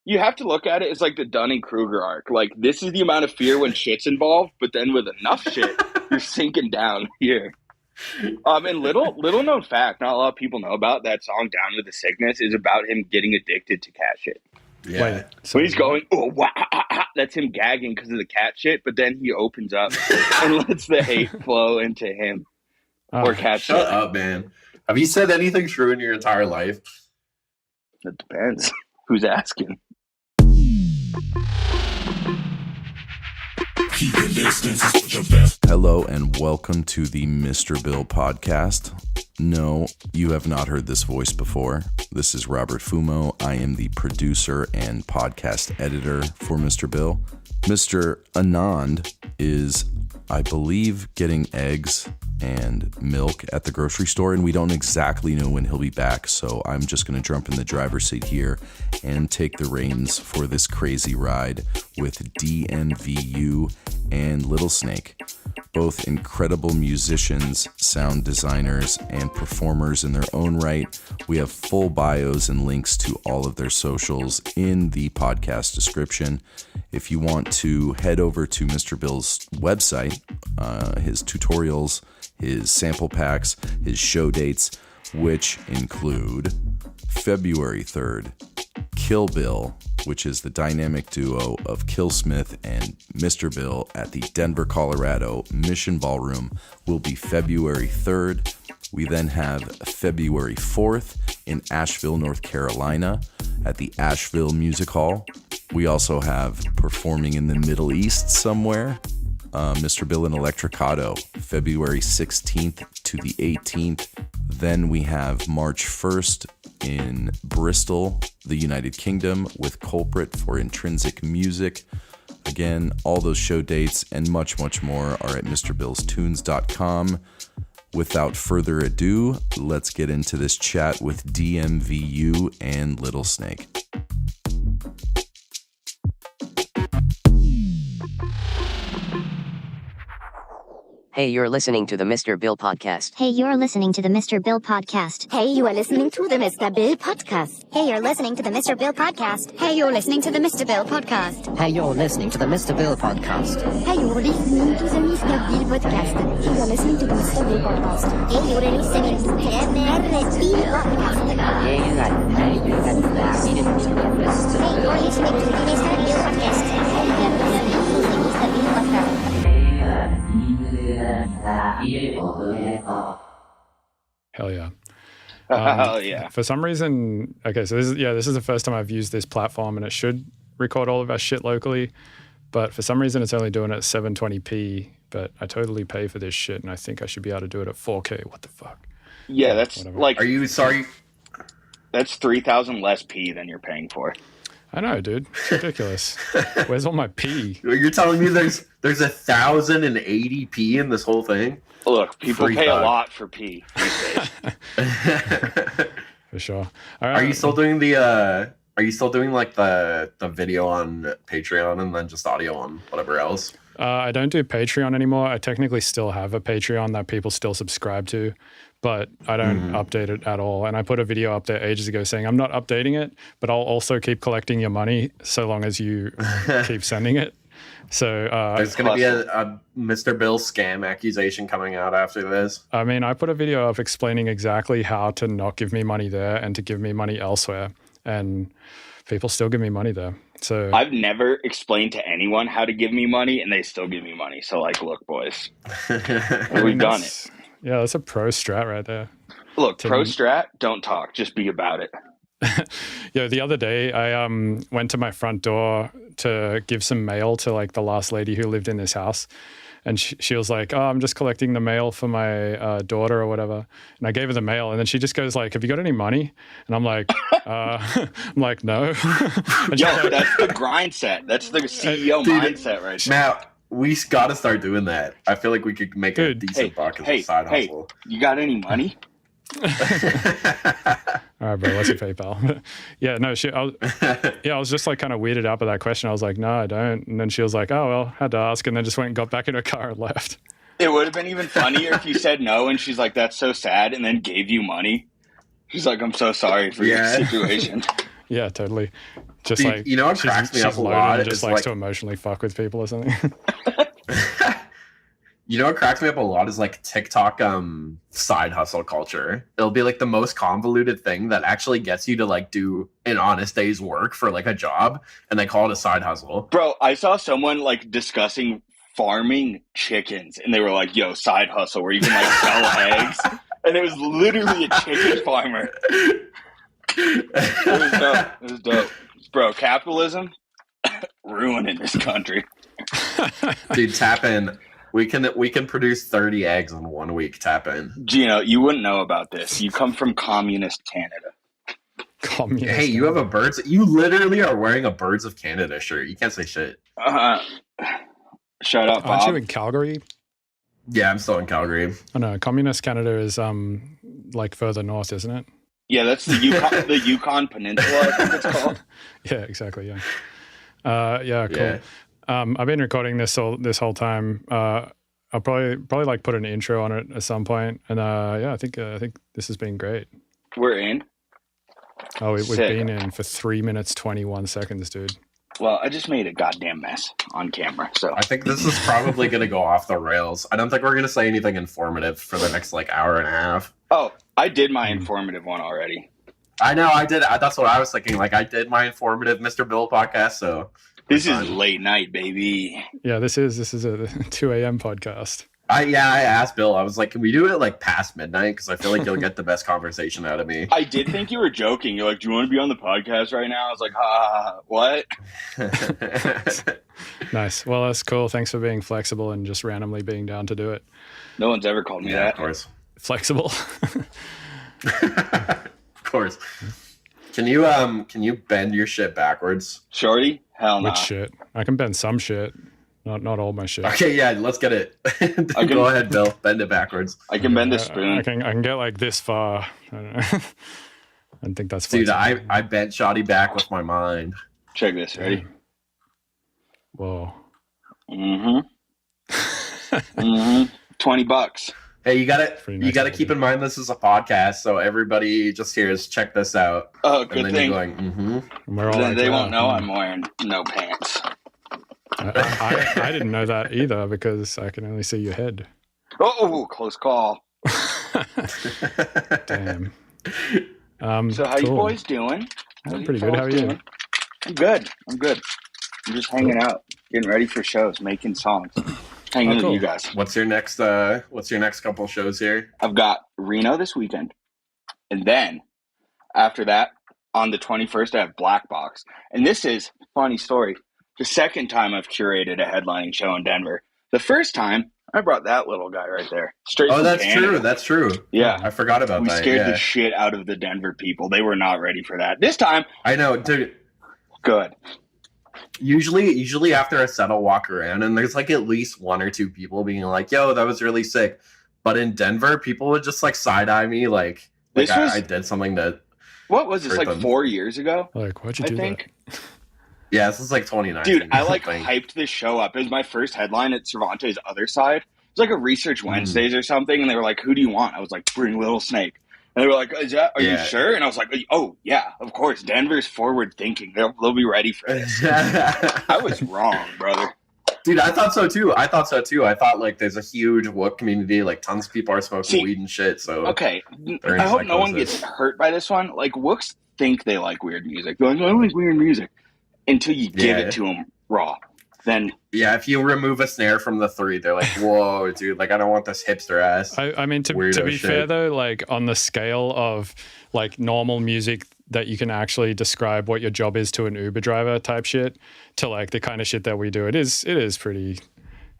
You have to look at it as like the Dunning-Kruger arc. Like, this is the amount of fear when shit's involved, but then with enough shit, you're sinking down here. And little known fact, not a lot of people know about that song "Down with the Sickness" is about him getting addicted to cat shit. Yeah. Wait, so he's going, oh wow, that's him gagging because of the cat shit, but then he opens up and lets the hate flow into him or cat shit. Shut up, man. Have you said anything true in your entire life? It depends. Who's asking? Hello and welcome to the Mr. Bill podcast. No, you have not heard this voice before. This is Robert Fumo. I am the producer and podcast editor for Mr. Bill. Mr. Anand is, I believe, getting eggs and milk at the grocery store, and we don't exactly know when he'll be back, so I'm just going to jump in the driver's seat here and take the reins for this crazy ride with DMVU and Little Snake, both incredible musicians, sound designers, and performers in their own right. We have full bios and links to all of their socials in the podcast description. If you want to head over to Mr. Bill's website, his tutorials, his sample packs, his show dates, which include February 3rd, Kill Bill, which is the dynamic duo of Killsmith and Mr. Bill at the Denver, Colorado Mission Ballroom, will be February 3rd. We then have February 4th in Asheville, North Carolina at the Asheville Music Hall. We also have performing in the Middle East somewhere, Mr. Bill in Electricado, February 16th to the 18th. Then we have March 1st in Bristol, the United Kingdom, with Culprit for Intrinsic Music. Again, all those show dates and much, much more are at MrBillsTunes.com. Without further ado, let's get into this chat with DMVU and Little Snake. Hey, you're listening to the Mr. Bill podcast. Hey, you're listening to the Mr. Bill podcast. Hey, you are listening to the Mr. Bill podcast. Hey, you're listening to the Mr. Bill podcast. Hey, you're listening to the Mr. Bill podcast. Hey, you're listening to the Mr. Bill podcast. Hey, you're listening to the Mr. Bill podcast. Hey, you're listening to the Mr. Bill podcast. Hey, you're listening to the Mr. Bill podcast. Hey, you're listening to the Mr. Bill podcast. Hey, you're listening to the Mr. Bill podcast. Hell yeah. Hell yeah. For some reason, okay, so this is the first time I've used this platform, and it should record all of our shit locally, but for some reason it's only doing it at 720p, but I totally pay for this shit, and I think I should be able to do it at 4K. What the fuck? Yeah, that's whatever. like... Are you sorry? That's 3,000 less P than you're paying for. I know, dude. It's ridiculous. Where's all my P? You're telling me there's 1,080p in this whole thing? Look, people Free pay thug. a lot for P these days. For sure. Are you still doing the Are you still doing like the video on Patreon and then just audio on whatever else? I don't do Patreon anymore. I technically still have a Patreon that people still subscribe to, but I don't update it at all. And I put a video up there ages ago saying I'm not updating it, but I'll also keep collecting your money so long as you keep sending it. So There's going to be a Mr. Bill scam accusation coming out after this. I mean, I put a video up explaining exactly how to not give me money there and to give me money elsewhere. And people still give me money there. So I've never explained to anyone how to give me money, and they still give me money. So, like, look, boys, we've done it. Yeah, that's a pro strat right there. Look, pro strat, don't talk. Just be about it. Yeah, the other day I went to my front door to give some mail to like the last lady who lived in this house, and she was like, "Oh, I'm just collecting the mail for my daughter or whatever." And I gave her the mail, and then she just goes like, "Have you got any money?" And I'm like, "No." And Yo, like, that's the grind set. That's the CEO mindset right there. Matt, we got to start doing that. I feel like we could make a decent buck as a side hustle. You got any money? All right, bro, what's your PayPal? Yeah, no, I was just like kind of weirded out by that question. I was like, no, I don't. And then she was like, oh, well, had to ask. And then just went and got back in her car and left. It would have been even funnier if you said no and she's like, that's so sad, and then gave you money. She's like, I'm so sorry for your situation. Yeah, totally. Just Dude, like you know what cracks me up a lot? And just is likes like, to emotionally fuck with people or something. you know what cracks me up a lot is like TikTok side hustle culture. It'll be like the most convoluted thing that actually gets you to like do an honest day's work for like a job, and they call it a side hustle. Bro, I saw someone like discussing farming chickens, and they were like, yo, side hustle where you can like sell eggs. And it was literally a chicken farmer. It was dope. Bro, capitalism ruining this country. Dude, tap in. We can produce 30 eggs in 1 week. Tap in. Gino, you wouldn't know about this. You come from communist Canada. Communist. Hey, you have a birds. You literally are wearing a Birds of Canada shirt. You can't say shit. Shut up, Bob. Aren't you in Calgary? Yeah, I'm still in Calgary. Oh no, communist Canada is like further north, isn't it? Yeah, that's the Yukon Peninsula, I think it's called. Yeah, exactly. Yeah. Yeah. Cool. Yeah. I've been recording this whole time. I'll probably like put an intro on it at some point. And yeah, I think this has been great. We're in. Oh, we've Sick. been in for 3 minutes 21 seconds, dude. Well, I just made a goddamn mess on camera. So I think this is probably going to go off the rails. I don't think we're going to say anything informative for the next like hour and a half. Oh, I did my informative one already. I know, I did. That's what I was thinking. Like, I did my informative Mr. Bill podcast, so This is late night, baby. Yeah, this is a 2 a.m. podcast. I asked Bill. I was like, can we do it like past midnight? Because I feel like you'll get the best conversation out of me. I did think you were joking. You're like, do you want to be on the podcast right now? I was like, what? Nice. Well, that's cool. Thanks for being flexible and just randomly being down to do it. No one's ever called me Yeah, that. of course. Flexible. Of course. Can you bend your shit backwards? Shorty? Hell no. Which shit? I can bend some shit. Not all my shit. Okay, yeah, let's get it. Go ahead, Bill. Bend it backwards. I can bend the spoon. I can get like this far. I don't know. I think that's Dude, flexible. I bent Shoddy back with my mind. Check this. Ready? Whoa. $20. Hey, you gotta Pretty nice keep in mind this is a podcast, so everybody just hears, check this out. Oh, And good then thing. you're going, mm-hmm. And we're all Then like, they "Oh, won't know I'm wearing no pants. I didn't know that either because I can only see your head. Oh, close call. Damn. So how you cool. boys doing? I'm pretty good. How are you? I'm good. I'm just hanging out, getting ready for shows, making songs, hanging cool. with you guys. What's your next couple shows here? I've got Reno this weekend, and then after that, on the 21st, I have Black Box. And this is funny story. The second time I've curated a headlining show in Denver. The first time I brought that little guy right there, straight Oh, from that's Canada. true. That's true. Yeah. I forgot about We that. scared yeah. the shit out of the Denver people. They were not ready for that. This time, I know, dude. good. Usually after a set, I'll walk around and there's like at least one or two people being like, "Yo, that was really sick." But in Denver, people would just like side eye me, like This was- I did something that. What was this, Hurt like them. 4 years ago? Like, why'd you I do think. that? Yeah, this is like 2019. Dude, I like think. hyped this show up. It was my first headline at Cervantes' other side. It was like a Research Wednesdays or something, and they were like, "Who do you want?" I was like, "Bring Little Snake." And they were like, "Are you Yeah. sure?" And I was like, "Oh yeah, of course. Denver's forward thinking. They'll be ready for this." I was wrong, brother. Dude, I thought so too. I thought like there's a huge woke community, like tons of people are smoking weed and shit. So Okay, They're in I hope no one psychosis. gets hurt by this one. Like Wooks think they like weird music. They're like, "I like weird music," until you give Yeah. it to them raw. Then yeah, if you remove a snare from the three, they're like, "Whoa, dude! Like I don't want this hipster ass." I mean, to Weirdo be shit. fair though, like on the scale of like normal music that you can actually describe what your job is to an Uber driver type shit, to like the kind of shit that we do, it is pretty,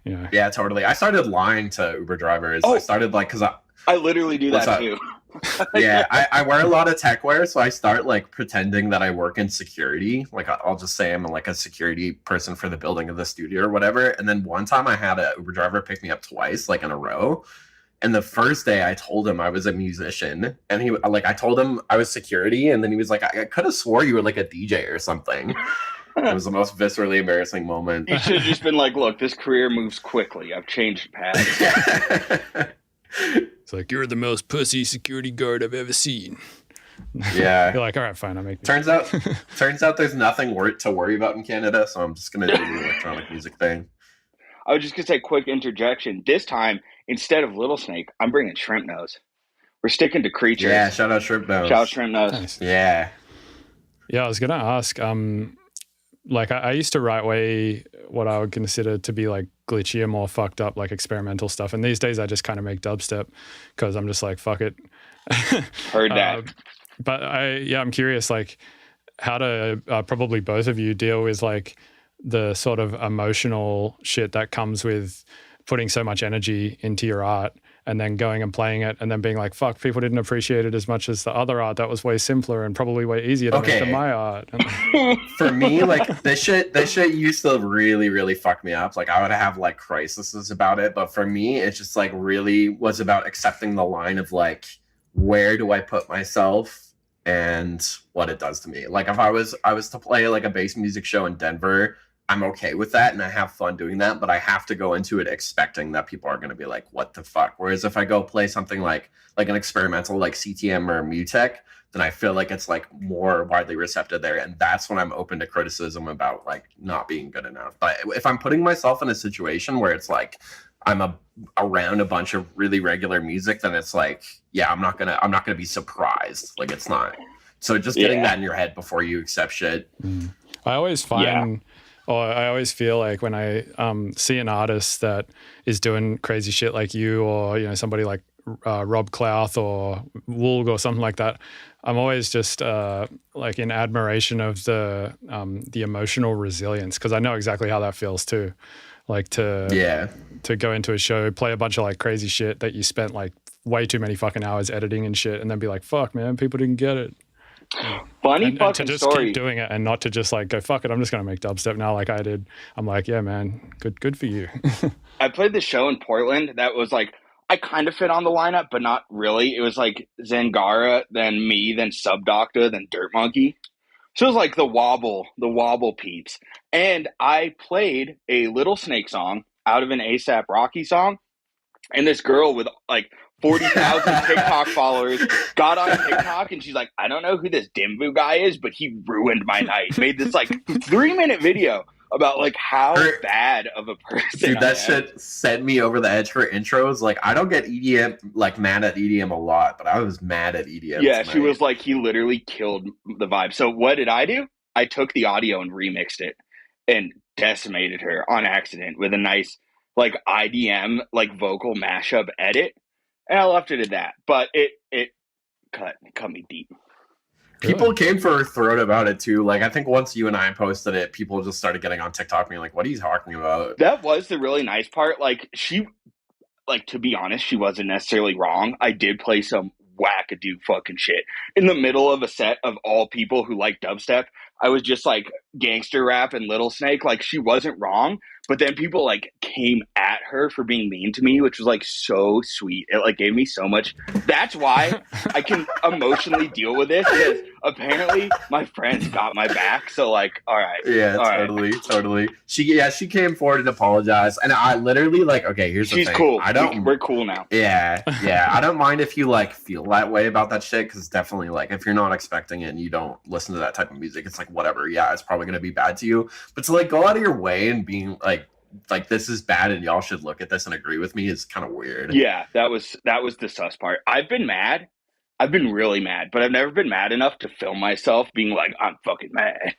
you know. Yeah, totally. I started lying to Uber drivers. Oh. I started like because I literally do What's that up? too. yeah, I wear a lot of tech wear, so I start like pretending that I work in security. Like I'll just say I'm like a security person for the building of the studio or whatever. And then one time I had a Uber driver pick me up twice, like in a row. And the first day I told him I was a musician, and I told him I was security, and then he was like, I could have swore you were like a DJ or something. It was the most viscerally embarrassing moment. You should have just been like, "Look, this career moves quickly. I've changed paths." It's like, you're the most pussy security guard I've ever seen. Yeah. You're like, all right, fine, I'll make these. Turns out there's nothing to worry about in Canada, so I'm just gonna do the electronic music thing. I was just gonna say, quick interjection. This time, instead of Little Snake, I'm bringing Shrimp Nose. We're sticking to creatures. Yeah, shout out Shrimp Nose. Shout out Shrimp Nose. Nice. Yeah. Yeah, I was gonna ask. Like I used to write way what I would consider to be like glitchier, more fucked up, like experimental stuff. And these days, I just kind of make dubstep because I'm just like, fuck it. Heard that. But I'm curious, like, how do probably both of you deal with like the sort of emotional shit that comes with putting so much energy into your art and then going and playing it and then being like, fuck, people didn't appreciate it as much as the other art that was way simpler and probably way easier to make than my art. For me, like this shit used to really, really fuck me up. Like I would have like crises about it. But for me, it just like really was about accepting the line of like, where do I put myself and what it does to me. Like if I was to play like a bass music show in Denver, I'm okay with that and I have fun doing that, but I have to go into it expecting that people are going to be like, what the fuck? Whereas if I go play something like an experimental like CTM or Mutech, then I feel like it's like more widely receptive there. And that's when I'm open to criticism about like not being good enough. But if I'm putting myself in a situation where it's like I'm around a bunch of really regular music, then it's like, yeah, I'm not gonna be surprised. Like it's not. So just getting that in your head before you accept shit. I always find or I always feel like when I see an artist that is doing crazy shit like you or, you know, somebody like Rob Clouth or Woolg or something like that, I'm always just like in admiration of the emotional resilience, because I know exactly how that feels too. Like to go into a show, play a bunch of like crazy shit that you spent like way too many fucking hours editing and shit, and then be like, fuck, man, people didn't get it. Funny fucking to just story. keep doing it and not to just like go, fuck it, I'm just gonna make dubstep now like I did. I'm like, yeah, man, good for you. I played this show in Portland that was like, I kind of fit on the lineup, but not really. It was like Zangara, then me, then Subdocta, then Dirt Monkey. So it was like the wobble peeps. And I played a Little Snake song out of an ASAP Rocky song. And this girl with like 40,000 TikTok followers got on TikTok and she's like, I don't know who this DMVU guy is, but he ruined my night. Made this like 3-minute video about like how bad of a person. Dude, that shit sent me over the edge for intros. Like I don't get EDM, like mad at EDM a lot, but I was mad at EDM. Yeah, she was like, he literally killed the vibe. So what did I do? I took the audio and remixed it and decimated her on accident with a nice like IDM like vocal mashup edit. And I left it at that. But it cut me deep. People came for her throat about it too. Like I think once you and I posted it, people just started getting on TikTok being like, what are you talking about? That was the really nice part. Like to be honest, she wasn't necessarily wrong. I did play some wackadoo fucking shit in the middle of a set of all people who like dubstep. I was just like gangster rap and Little Snake. Like she wasn't wrong, but then people like came at her for being mean to me, which was like so sweet. It like gave me so much. That's why I can emotionally deal with this, because apparently my friends got my back. So like, all right. Yeah, totally. She came forward and apologized. And I literally like, okay, here's the thing. She's cool. We're cool now. Yeah. I don't mind if you like feel that way about that shit, because definitely like if you're not expecting it and you don't listen to that type of music, it's like whatever. Yeah, it's probably gonna be bad to you. But to like go out of your way and being like this is bad and y'all should look at this and agree with me is kind of weird. Yeah, that was the sus part. I've been mad. I've been really mad, but I've never been mad enough to film myself being like, I'm fucking mad.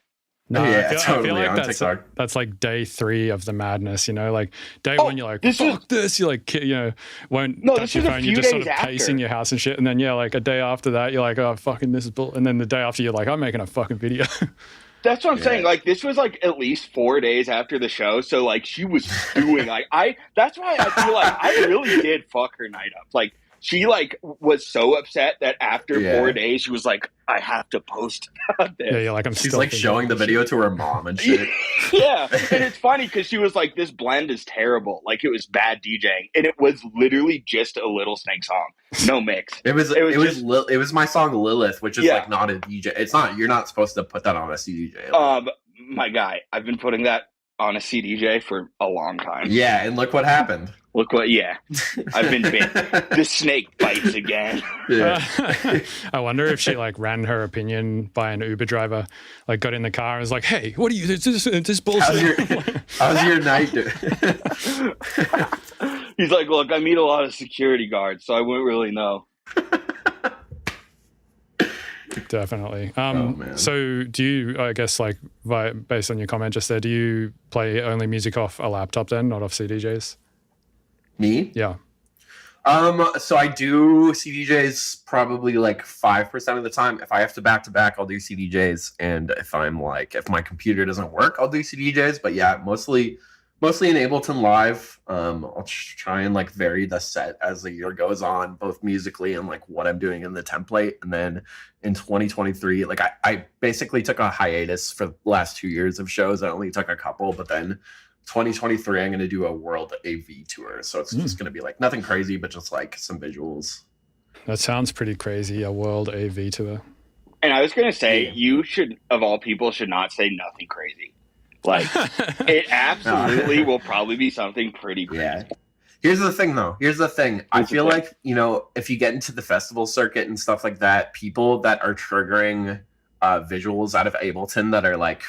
No, yeah, I feel totally. like that's like day 3 of the madness, you know, like day 1 you're like, fuck this, you like, you know, won't touch your phone, you're just sort of pacing your house and shit, and then like a day after that you're like, oh fucking this is bull, and then the day after you're like, I'm making a fucking video. That's what I'm saying. Like this was like at least 4 days after the show, so like she was doing like that's why I feel like I really did fuck her night up. Like she like was so upset that after 4 days she was like, I have to post about this. Yeah, you're like, she's like showing the video to her mom and shit. Yeah, and it's funny because she was like, this blend is terrible. Like it was bad DJing, and it was literally just a Little Snake song, no mix. It was my song Lilith, which is like not a DJ. It's not. You're not supposed to put that on a CDJ. My guy, I've been putting that on a CDJ for a long time. Yeah, and look what happened. Look what, yeah. I've been bit. The snake bites again. Yeah. I wonder if she like ran her opinion by an Uber driver, like got in the car and was like, "Hey, what are you? This bullshit." How's your night, dude? He's like, look, I meet a lot of security guards, so I wouldn't really know. Definitely. Man. So do you, I guess, like based on your comment just there, do you play only music off a laptop then, not off CDJs? Me? Yeah. So I do CDJs probably like 5% of the time. If I have to back, I'll do CDJs. And if my computer doesn't work, I'll do CDJs. But yeah, mostly in Ableton Live. I'll try and like vary the set as the year goes on, both musically and like what I'm doing in the template. And then in 2023, like I basically took a hiatus for the last 2 years of shows. I only took a couple, but then 2023, I'm going to do a world AV tour. So it's just going to be like nothing crazy, but just like some visuals. That sounds pretty crazy, a world AV tour. And I was going to say, you should, of all people, should not say nothing crazy. Like, it absolutely will probably be something pretty crazy. Yeah. Here's the thing, though. I feel like, if you get into the festival circuit and stuff like that, people that are triggering visuals out of Ableton that are like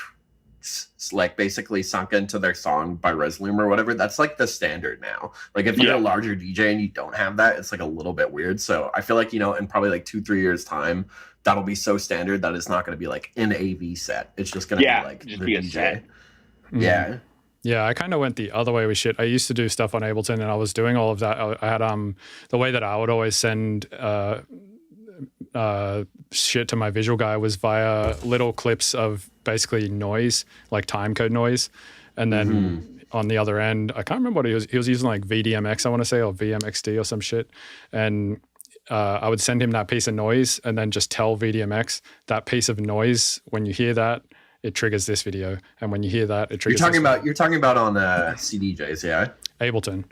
basically sunk into their song by Resolume or whatever, that's like the standard now. Like if you're a larger DJ and you don't have that, it's like a little bit weird. So I feel like, in probably like 2-3 years time, that'll be so standard that it's not going to be like an AV set. It's just going to be like just the be a DJ. set. Yeah. Yeah, I kind of went the other way with shit. I used to do stuff on Ableton and I was doing all of that. I had the way that I would always send shit to my visual guy was via little clips of basically noise, like time code noise. And then on the other end, I can't remember what he was using, like VDMX, I want to say, or VMXD or some shit. And I would send him that piece of noise and then just tell VDMX that piece of noise, when you hear that, it triggers this video. And when you hear that, it triggers You're talking about on CDJs, yeah? Ableton.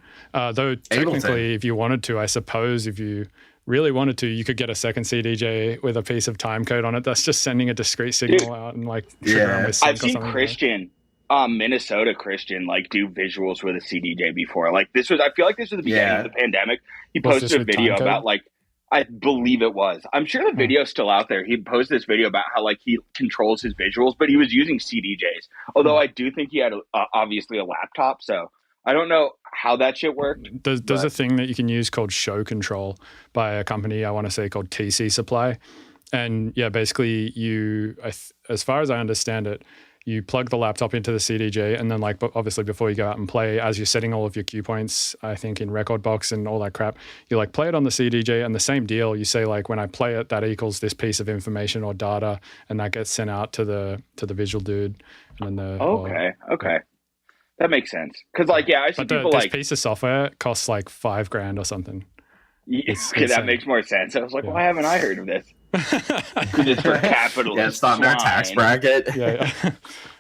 Though technically, if you wanted to, I suppose if you really wanted to, you could get a second CDJ with a piece of time code on it that's just sending a discrete signal out and like triggering with sync. I've seen Christian, Minnesota Christian, like do visuals with a CDJ before. Like I feel like this was the beginning of the pandemic. He posted a video about like, I believe it was. I'm sure the video's still out there. He posted this video about how like he controls his visuals, but he was using CDJs. Although I do think he had obviously a laptop, so I don't know how that shit worked. There's a thing that you can use called show control by a company, I want to say, called TC Supply. And yeah, basically as far as I understand it, you plug the laptop into the CDJ and then like obviously before you go out and play, as you're setting all of your cue points, I think in Rekordbox and all that crap, you like play it on the CDJ and the same deal, you say like when I play it, that equals this piece of information or data, and that gets sent out to the visual dude. And then Okay. That makes sense. Because like, I see people this like... piece of software costs like $5,000 or something. Okay, that makes more sense. I was like, why haven't I heard of this? It's for capitalists. Yeah, it's not in our tax bracket.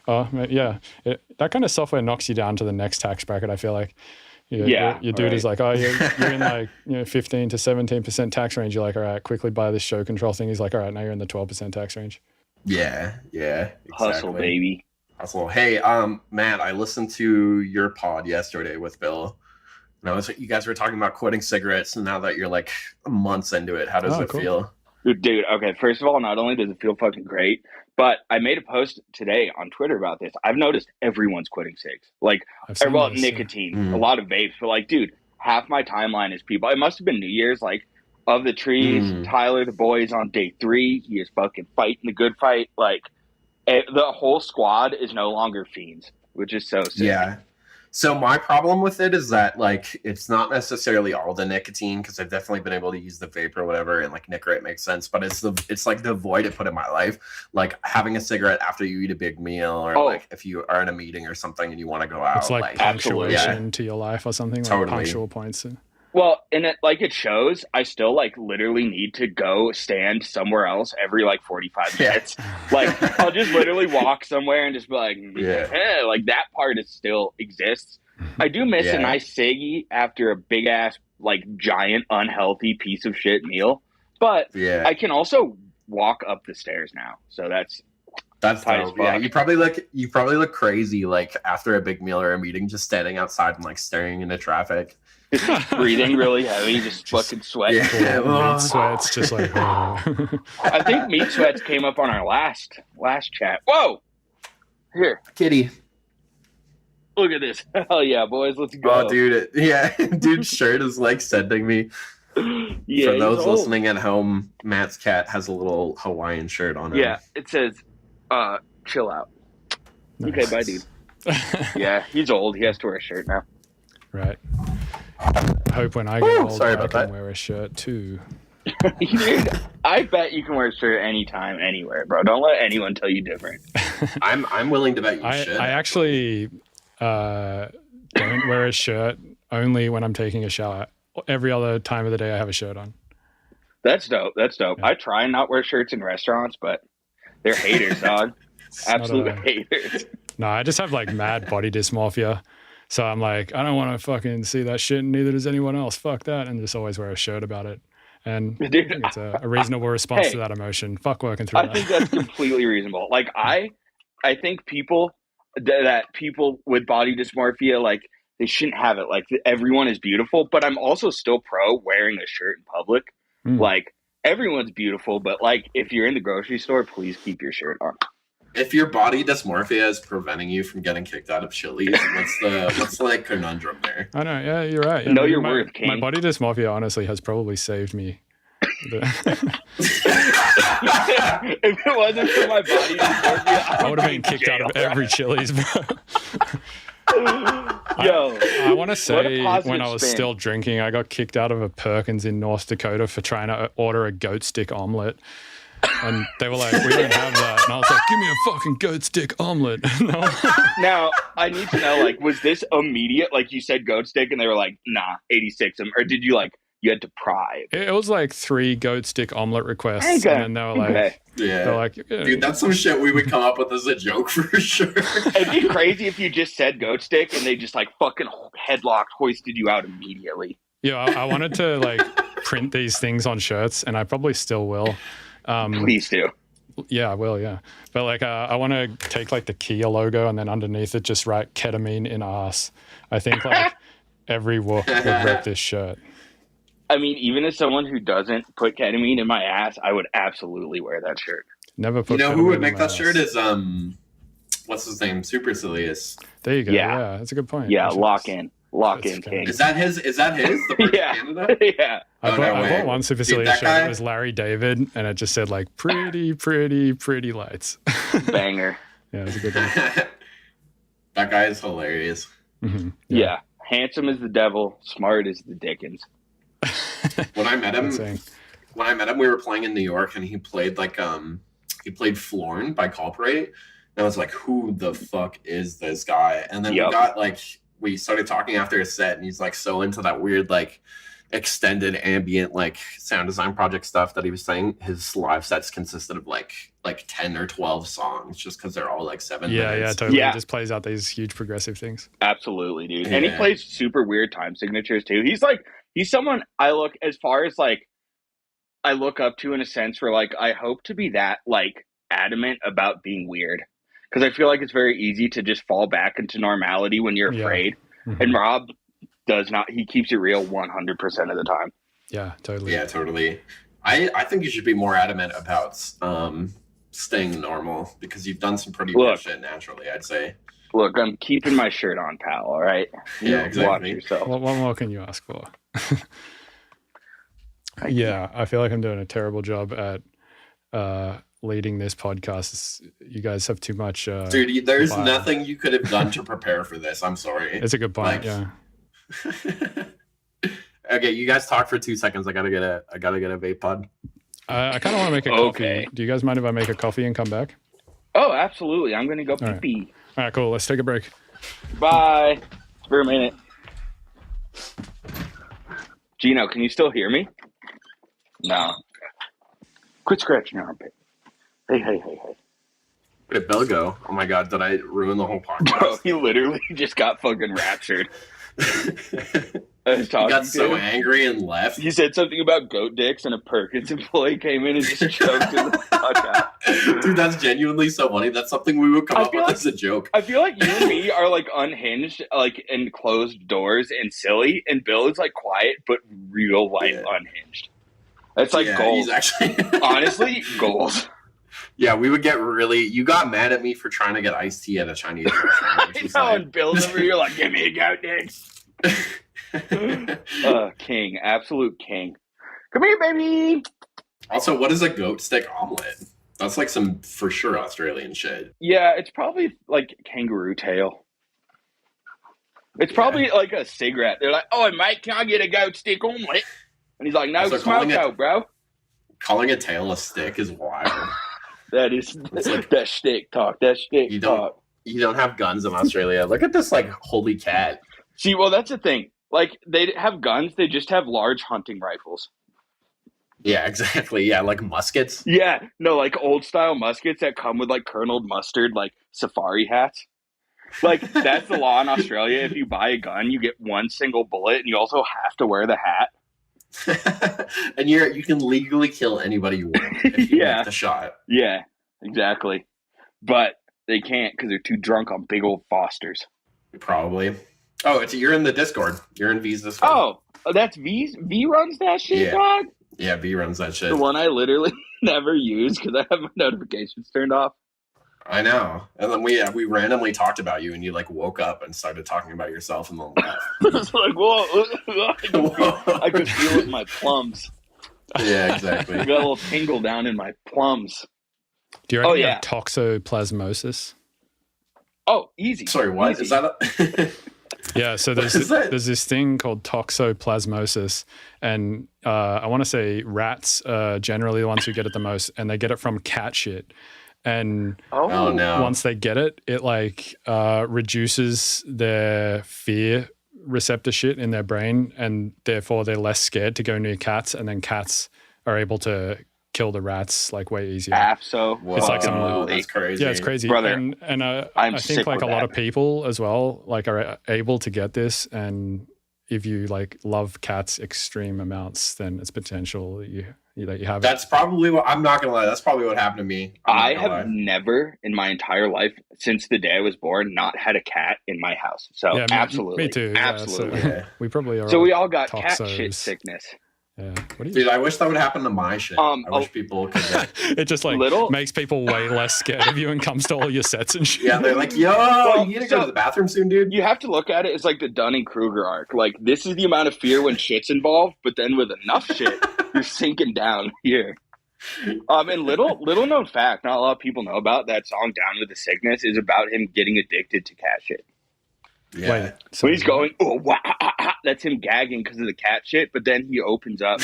That kind of software knocks you down to the next tax bracket, I feel like. Your dude is like, you're in like 15 to 17% tax range. You're like, all right, quickly buy this show control thing. He's like, all right, now you're in the 12% tax range. Yeah, exactly. Hustle, baby. Hustle. Hey, Matt, I listened to your pod yesterday with Bill. And you guys were talking about quitting cigarettes, and now that you're like months into it, how does it feel? Dude, okay, first of all, not only does it feel fucking great, but I made a post today on Twitter about this. I've noticed everyone's quitting cigs. Like, nicotine, a lot of vapes, but like, dude, half my timeline is people. It must have been New Year's, like, of the trees, Tyler, the boys on day 3. He is fucking fighting the good fight. Like, the whole squad is no longer fiends, which is so sick. Yeah. So my problem with it is that like it's not necessarily all the nicotine, because I've definitely been able to use the vape or whatever, and like Nicorette makes sense, but it's like the void it put in my life, like having a cigarette after you eat a big meal, or like if you are in a meeting or something and you want to go out. It's like punctuation to your life or something. Like punctual points. Well, and it shows. I still like literally need to go stand somewhere else every like 45 minutes. Like I'll just literally walk somewhere and just be like, like that part still exists. I do miss a nice ciggy after a big ass, like giant, unhealthy piece of shit meal. But I can also walk up the stairs now. So that's That's Tight as dope. Yeah, fuck. you probably look crazy like after a big meal or a meeting, just standing outside and like staring into traffic. Just breathing really heavy, just fucking sweating. Yeah. Meat sweats, just like. I think meat sweats came up on our last chat. Whoa! Here, Kitty. look at this. Hell yeah, boys, let's go. Oh, dude. Yeah, dude's shirt is like sending me. Yeah, For those he's old. listening at home, Matt's cat has a little Hawaiian shirt on him. Yeah, it says, chill out. Okay, bye, dude. Yeah, he's old. He has to wear a shirt now. Right. I hope when I get older, sorry I about can that. wear a shirt too. Dude, I bet you can wear a shirt anytime, anywhere, bro. Don't let anyone tell you different. I'm willing to bet you should. I actually don't wear a shirt only when I'm taking a shower. Every other time of the day, I have a shirt on. That's dope. That's dope. Yeah. I try and not wear shirts in restaurants, but they're haters, dog. It's not Absolute haters. No, I just have like mad body dysmorphia. So I'm like, I don't want to fucking see that shit, and neither does anyone else. Fuck that. And just always wear a shirt about it. And I Dude, think it's a reasonable response Hey, to that emotion. Fuck working through I that. think that's completely reasonable. Like I think people that people with body dysmorphia, like they shouldn't have it. Like everyone is beautiful, but I'm also still pro wearing a shirt in public. Mm. Like everyone's beautiful, but like if you're in the grocery store, please keep your shirt on. If your body dysmorphia is preventing you from getting kicked out of Chili's, what's the like conundrum there? I know. Yeah, you're right. Know Yeah, your my, worth, King. My body dysmorphia honestly has probably saved me. If it wasn't for my body dysmorphia, I would have been kicked out of every Chili's, bro. Yo, I want to what a say positive when I was spin. still drinking, I got kicked out of a Perkins in North Dakota for trying to order a goat stick omelet. And they were like, we don't have that. And I was like, give me a fucking goat stick omelet. No. now I need to know, like, was this immediate? Like you said, goat stick, and they were like, nah, 86, or did you like you had to pry? It was like 3 goat stick omelet requests. Okay. And then they were like, Okay. Yeah. they're like, yeah, Dude, that's some shit we would come up with as a joke for sure. It'd be crazy if you just said goat stick and they just like fucking headlocked, hoisted you out immediately. yeah, I wanted to like print these things on shirts, and I probably still will. Please do. Yeah, I will, yeah. But like, I want to take like the Kia logo and then underneath it just write ketamine in ass. I think like every wook would rep this shirt. I mean, even as someone who doesn't put ketamine in my ass, I would absolutely wear that shirt. Never put You know ketamine who would in make my that ass. shirt is what's his name? Supercilious. There you go. Yeah. Yeah, that's a good point. Yeah, I should lock just- in, That's King. Is that his? The first Yeah. Canada? Yeah. I Oh, bought, no I way. bought one Supercilious Dude, that shirt. guy- It was Larry David, and it just said like pretty, pretty, pretty lights. Banger. Yeah, it was a good one. That guy is hilarious. Mm-hmm. Yeah. Handsome as the devil, smart as the Dickens. When I met him, Insane. we were playing in New York, and he played Florn by Culprate. And I was like, who the fuck is this guy? And then Yep. we started talking after his set, and he's like so into that weird like extended ambient like sound design project stuff that he was saying his live sets consisted of like 10 or 12 songs just because they're all like 7 Yeah, minutes. totally. Yeah. He just plays out these huge progressive things. Absolutely, dude. And he Yeah. plays super weird time signatures too. He's someone I look up to in a sense where like I hope to be that like adamant about being weird. Because I feel like it's very easy to just fall back into normality when you're Yeah. afraid. Mhm. And Rob does not. He keeps it real 100% of the time. Yeah, totally. Yeah, totally. I think you should be more adamant about staying normal because you've done some pretty weird Look. shit naturally, I'd say. Look, I'm keeping my shirt on, pal. All right. Yeah, Watch exactly. yourself. What more can you ask for? Yeah, I feel like I'm doing a terrible job at leading this podcast. You guys have too much. Dude, there's Wow. nothing you could have done to prepare for this. I'm sorry. It's a good point. Like- Yeah. Okay, you guys talk for 2 seconds. I gotta get a vape pod. I kind of want to make a Okay. coffee. Do you guys mind if I make a coffee and come back? Oh, absolutely. I'm gonna go All right. pee. All right, cool. Let's take a break. Bye. For a minute. Gino, can you still hear me? No. Quit scratching your armpit. Hey. Where did Bill go? Oh my god, did I ruin the whole Bro, podcast? he literally just got fucking raptured. I was He talking got to so him. angry and left. He said something about goat dicks, and a Perkins employee came in and just choked in the podcast. Dude, that's genuinely so funny. That's something we would come I up feel with like- as a joke. I feel like you and me are like unhinged, like in closed doors and silly, and Bill is like quiet but real life unhinged. That's like goals. He's actually Honestly, goals. Yeah, we would get really. You got mad at me for trying to get iced tea at a Chinese restaurant. Which was like, And Bill's over here like, give me a goat dick. King, absolute king. Come here, baby. Also, what is a goat stick omelet? That's like some for sure Australian shit. Yeah, it's probably like kangaroo tail. It's probably like a cigarette. They're like, oh, mate, can I get a goat stick omelet? And he's like, no, Also, smoke out, bro. Calling a tail a stick is wild. That is like- that stick talk. That stick You don't- talk. You don't have guns in Australia. Look at this like holy cat. See, well, that's the thing. Like, they have guns. They just have large hunting rifles. Yeah, exactly. Yeah, like muskets. Yeah, no, like old style muskets that come with like kerneled mustard, like safari hats. Like that's the law in Australia. If you buy a gun, you get one single bullet, and you also have to wear the hat. And you can legally kill anybody you want if you make the shot. Yeah, exactly. But they can't because they're too drunk on big old Fosters. Probably. Oh, you're in the Discord. You're in V's Discord. Oh, that's V runs that shit, dog. Yeah, V runs that shit. The one I literally never use because I have my notifications turned off. I know. And then we randomly talked about you, and you like woke up and started talking about yourself and then left. It's like, whoa. I could feel it in my plums. Yeah, exactly. I got a little tingle down in my plums. Do you reckon you have toxoplasmosis? Oh, easy. Sorry, what? Easy. Is that Yeah, so there's this thing called toxoplasmosis, and I want to say rats are generally the ones who get it the most, and they get it from cat shit. And no. once they get it, it like reduces their fear receptor shit in their brain, and therefore they're less scared to go near cats, and then cats are able to kill the rats like way easier. Absolutely. It's like that's crazy. Yeah, it's crazy. Brother, and I think sick like with a lot that. of people as well like are able to get this, and if you like love cats extreme amounts, then it's potential you have That's probably what I'm not gonna lie. That's probably what happened to me. I have never in my entire life since the day I was born not had a cat in my house. So yeah, absolutely. me too. Absolutely. Yeah, so we probably are. So we all got toxos. cat shit sickness. Yeah. What do you Dude, I wish that would happen to my shit. I wish people could. it just like makes people way less scared of you and comes to all your sets and shit. Yeah, they're like, yo, Well, you need to go to the bathroom soon, dude. You have to look at it as like the Dunning-Kruger arc. Like, this is the amount of fear when shit's involved, but then with enough shit, you're sinking down here. And little known fact, not a lot of people know about that song "Down with the Sickness" is about him getting addicted to cat shit. Yeah. Wait, So he's going, oh, wah, ah, ah, that's him gagging because of the cat shit, but then he opens up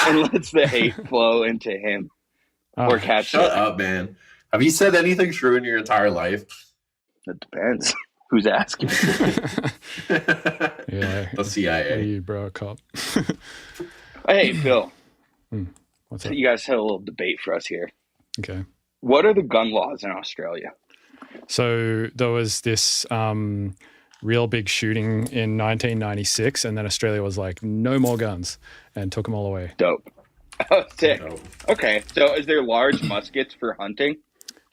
and lets the hate flow into him. Or cat Shut shit. up, man. Have you said anything true in your entire life? It depends. Who's asking? Yeah. The CIA. You bro, a cop. Hey, Phil. What's up? You guys had a little debate for us here. Okay. What are the gun laws in Australia? So there was this real big shooting in 1996, and then Australia was like, no more guns, and took them all away. Dope. Oh, sick. Dope. Okay, so is there large muskets for hunting?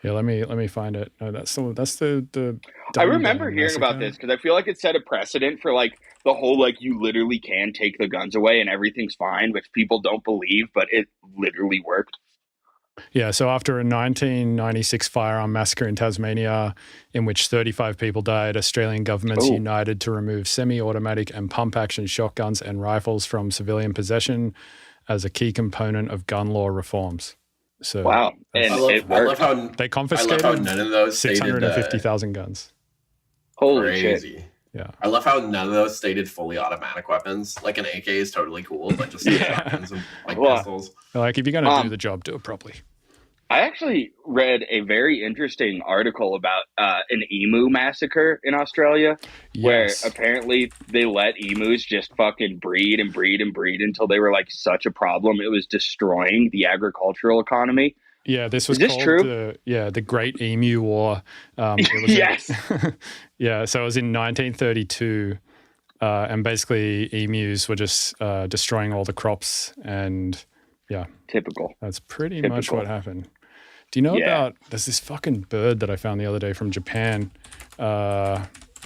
Yeah, let me find it. No, that's the I remember Dunbar hearing about massacre. this because I feel like it set a precedent for like the whole like you literally can take the guns away and everything's fine, which people don't believe, but it literally worked. Yeah, so after a 1996 firearm massacre in Tasmania, in which 35 people died, Australian governments united to remove semi-automatic and pump-action shotguns and rifles from civilian possession as a key component of gun law reforms. So Wow, and I love, it I love worked. how they I love how confiscated none of those stated 650,000 guns. Holy shit! crazy. Yeah. I love how none of those stated fully automatic weapons. Like an AK is totally cool, but just shotguns and like Well, pistols. Like if you're going to do the job, do it properly. I actually read a very interesting article about an emu massacre in Australia, where Yes. apparently they let emus just fucking breed and breed and breed until they were like such a problem it was destroying the agricultural economy. Yeah, this was Is this called true? the Great Emu War. It was Yes. yeah, so it was in 1932, And basically emus were just destroying all the crops, and yeah, Typical. that's pretty much Typical. what happened. Do you know about, there's this fucking bird that I found the other day from Japan.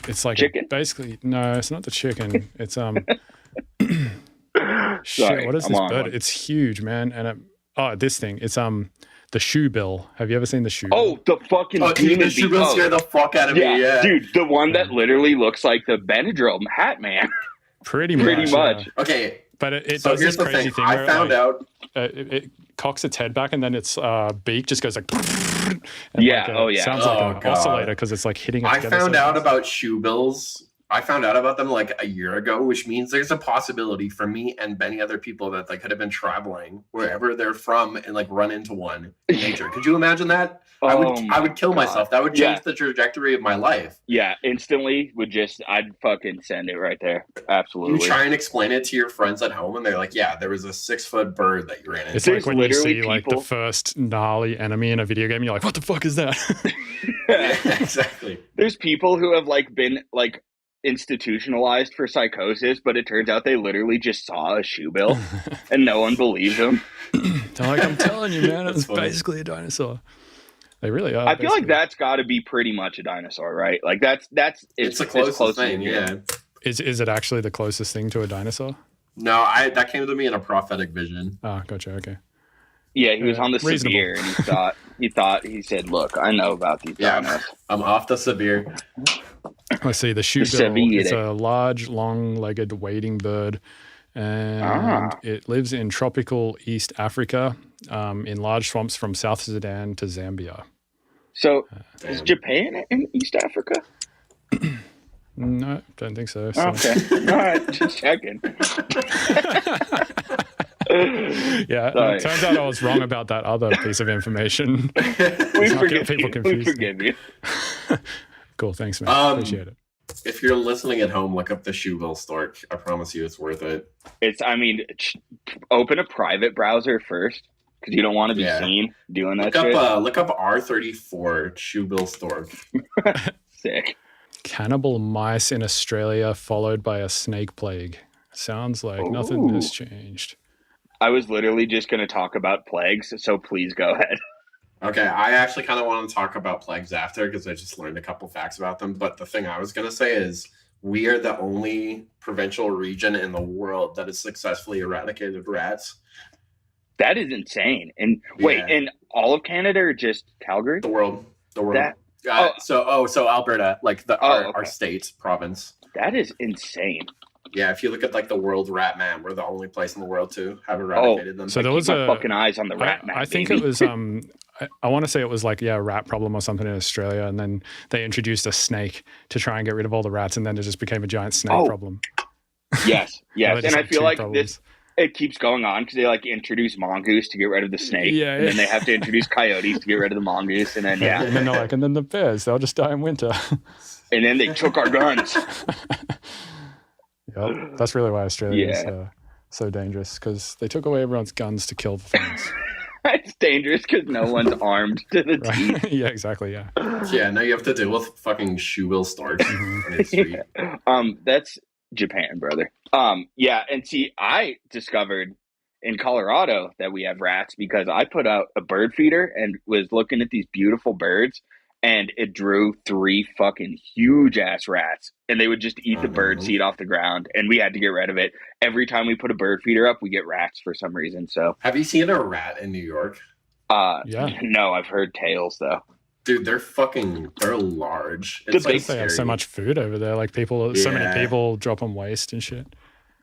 It's like Chicken? basically, no, it's not the chicken. It's Sorry, shit, what is I'm this on bird? one. It's huge, man. And this thing, it's the shoe bill. Have you ever seen the shoe Oh, bill? the fucking Oh, dude, demon the shoe bill beast. scared the fuck out of me. Yeah. Dude, the one that literally looks like the Benadryl hat man. Pretty much. Pretty much. Yeah. Okay. But it So does here's this the crazy thing. thing I where found out. it cocks its head back, and then its beak just goes like. And Yeah, like oh, yeah. Sounds like Oh, an God. oscillator because it's like hitting. It I together found so out fast. about shoe bills. I found out about them like a year ago, which means there's a possibility for me and many other people that could have been traveling wherever they're from and like run into one in nature. Could you imagine that? I would kill my myself. That would change the trajectory of my life. Yeah, instantly I'd fucking send it right there. You Absolutely. try and explain it to your friends at home, and they're like, "Yeah, there was a 6-foot bird that you ran into." It's There's like when you literally see like the people- first gnarly enemy in a video game, you're like, "What the fuck is that?" Yeah, exactly. There's people who have like been like institutionalized for psychosis, but it turns out they literally just saw a shoe bill and no one believes them. They're like, "I'm telling you, man, That's it's funny. basically a dinosaur." They really are. I feel like basically. that's got to be pretty much a dinosaur, right? Like that's It's the as closest close as thing. you Yeah. get. Is it actually the closest thing to a dinosaur? No, that came to me in a prophetic vision. Oh, gotcha. Okay. Yeah, he was on the Reasonable. severe, and he said, "Look, I know about these Yeah, dinos." I'm off the severe. Let's see. The shoe The bill is Citing. a large, long-legged wading bird, and it lives in tropical East Africa, in large swamps from South Sudan to Zambia. So, is Damn. Japan in East Africa? No, don't think so. So- Okay, all right, just checking. Yeah, Sorry. it turns out I was wrong about that other piece of information. We not forgive get people you. We confused. forgive you. Cool, thanks, man. Appreciate it. If you're listening at home, look up the shoe bill stork. I promise you, it's worth it. Open a private browser first because you don't want to be Yeah. seen doing that Look shit. up look up R34 shoe bill stork. Sick. Cannibal mice in Australia followed by a snake plague. Sounds like nothing has changed. I was literally just going to talk about plagues, so please go ahead. Okay, I actually kind of want to talk about plagues after because I just learned a couple facts about them. But the thing I was going to say is we are the only provincial region in the world that has successfully eradicated rats. That is insane. And wait, Yeah. in all of Canada or just Calgary? The world. That- So Alberta, like our okay. state province. That is insane. Yeah, if you look at like the world rat map, we're the only place in the world to have eradicated them. So there Keep was my a fucking eyes on the rat map. I think baby. it was I want to say it was like a rat problem or something in Australia, and then they introduced a snake to try and get rid of all the rats, and then it just became a giant snake Oh. problem. Yes, Now yes. they And just I have feel two like problems. it keeps going on because they like introduce mongoose to get rid of the snake. Yeah, And yeah. then they have to introduce coyotes to get rid of the mongoose. And then, And then they're like, and then the bears, they'll just die in winter. And then they took our guns. Yep. That's really why Australia is Yeah. so dangerous, because they took away everyone's guns to kill the things. It's dangerous because no one's armed to the teeth. Right? Yeah, exactly. Yeah. Yeah, now you have to deal with fucking shoe bill storks Mm-hmm. in the street. That's Japan, brother. Yeah, and see, I discovered in Colorado that we have rats because I put out a bird feeder and was looking at these beautiful birds, and it drew 3 fucking huge ass rats, and they would just eat the bird seed off the ground, and we had to get rid of it. Every time we put a bird feeder up, we get rats for some reason. So, Have you seen a rat in New York? Yeah. no, I've heard tales though. Dude, they're large. The It's big- like They have so scary. much food over there. Like so many Yeah. people drop on waste and shit.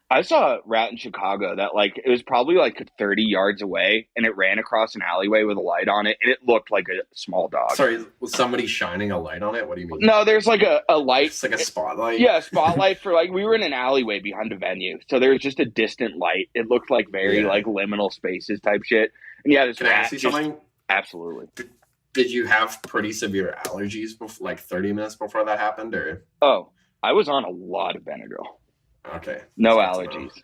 I saw a rat in Chicago that like it was probably like 30 yards away, and it ran across an alleyway with a light on it, and it looked like a small dog. Sorry, was somebody shining a light on it? What do you mean? No, there's like a light. It's like a spotlight? Yeah, spotlight for like we were in an alleyway behind a venue, so there was just a distant light. It looked like very Yeah. like liminal spaces type shit. And yeah, this Can I rat ask you just something? absolutely. Did you have pretty severe allergies before, like 30 minutes before that happened? Or Oh, I was on a lot of Benadryl. okay. No That's good to know. allergies.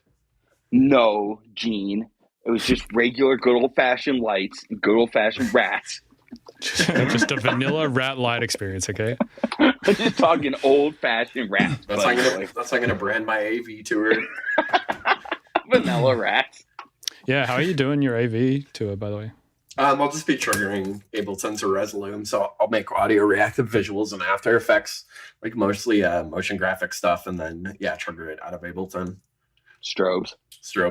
No, Gene. It was just regular good old fashioned lights and good old fashioned rats. Just a vanilla rat light experience, okay? I'm just talking old-fashioned rats. That's how I'm gonna brand my AV tour. Vanilla rats. Yeah, how are you doing your AV tour, by the way? I'll just be triggering Ableton to Resolume, so I'll make audio reactive visuals in After Effects, like mostly motion graphic stuff, and then trigger it out of Ableton. Strobes.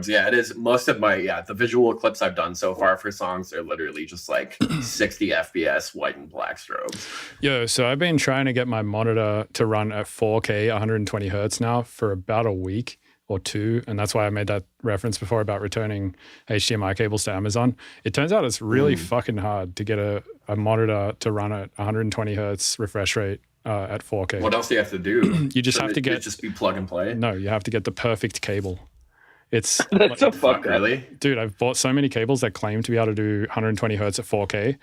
Yeah, it is. Most of my the visual clips I've done so far for songs are literally just like 60 FPS white and black strobes. Yo, so I've been trying to get my monitor to run at 4K 120 hertz now for about a week or two, and that's why I made that reference before about returning HDMI cables to Amazon. It turns out it's really fucking hard to get a monitor to run at 120 hertz refresh rate at 4K. What else do you have to do? You just have to get just be plug and play. No, you have to get the perfect cable. It's That's so fucked up. Really, dude. I've bought so many cables that claim to be able to do 120 hertz at 4K,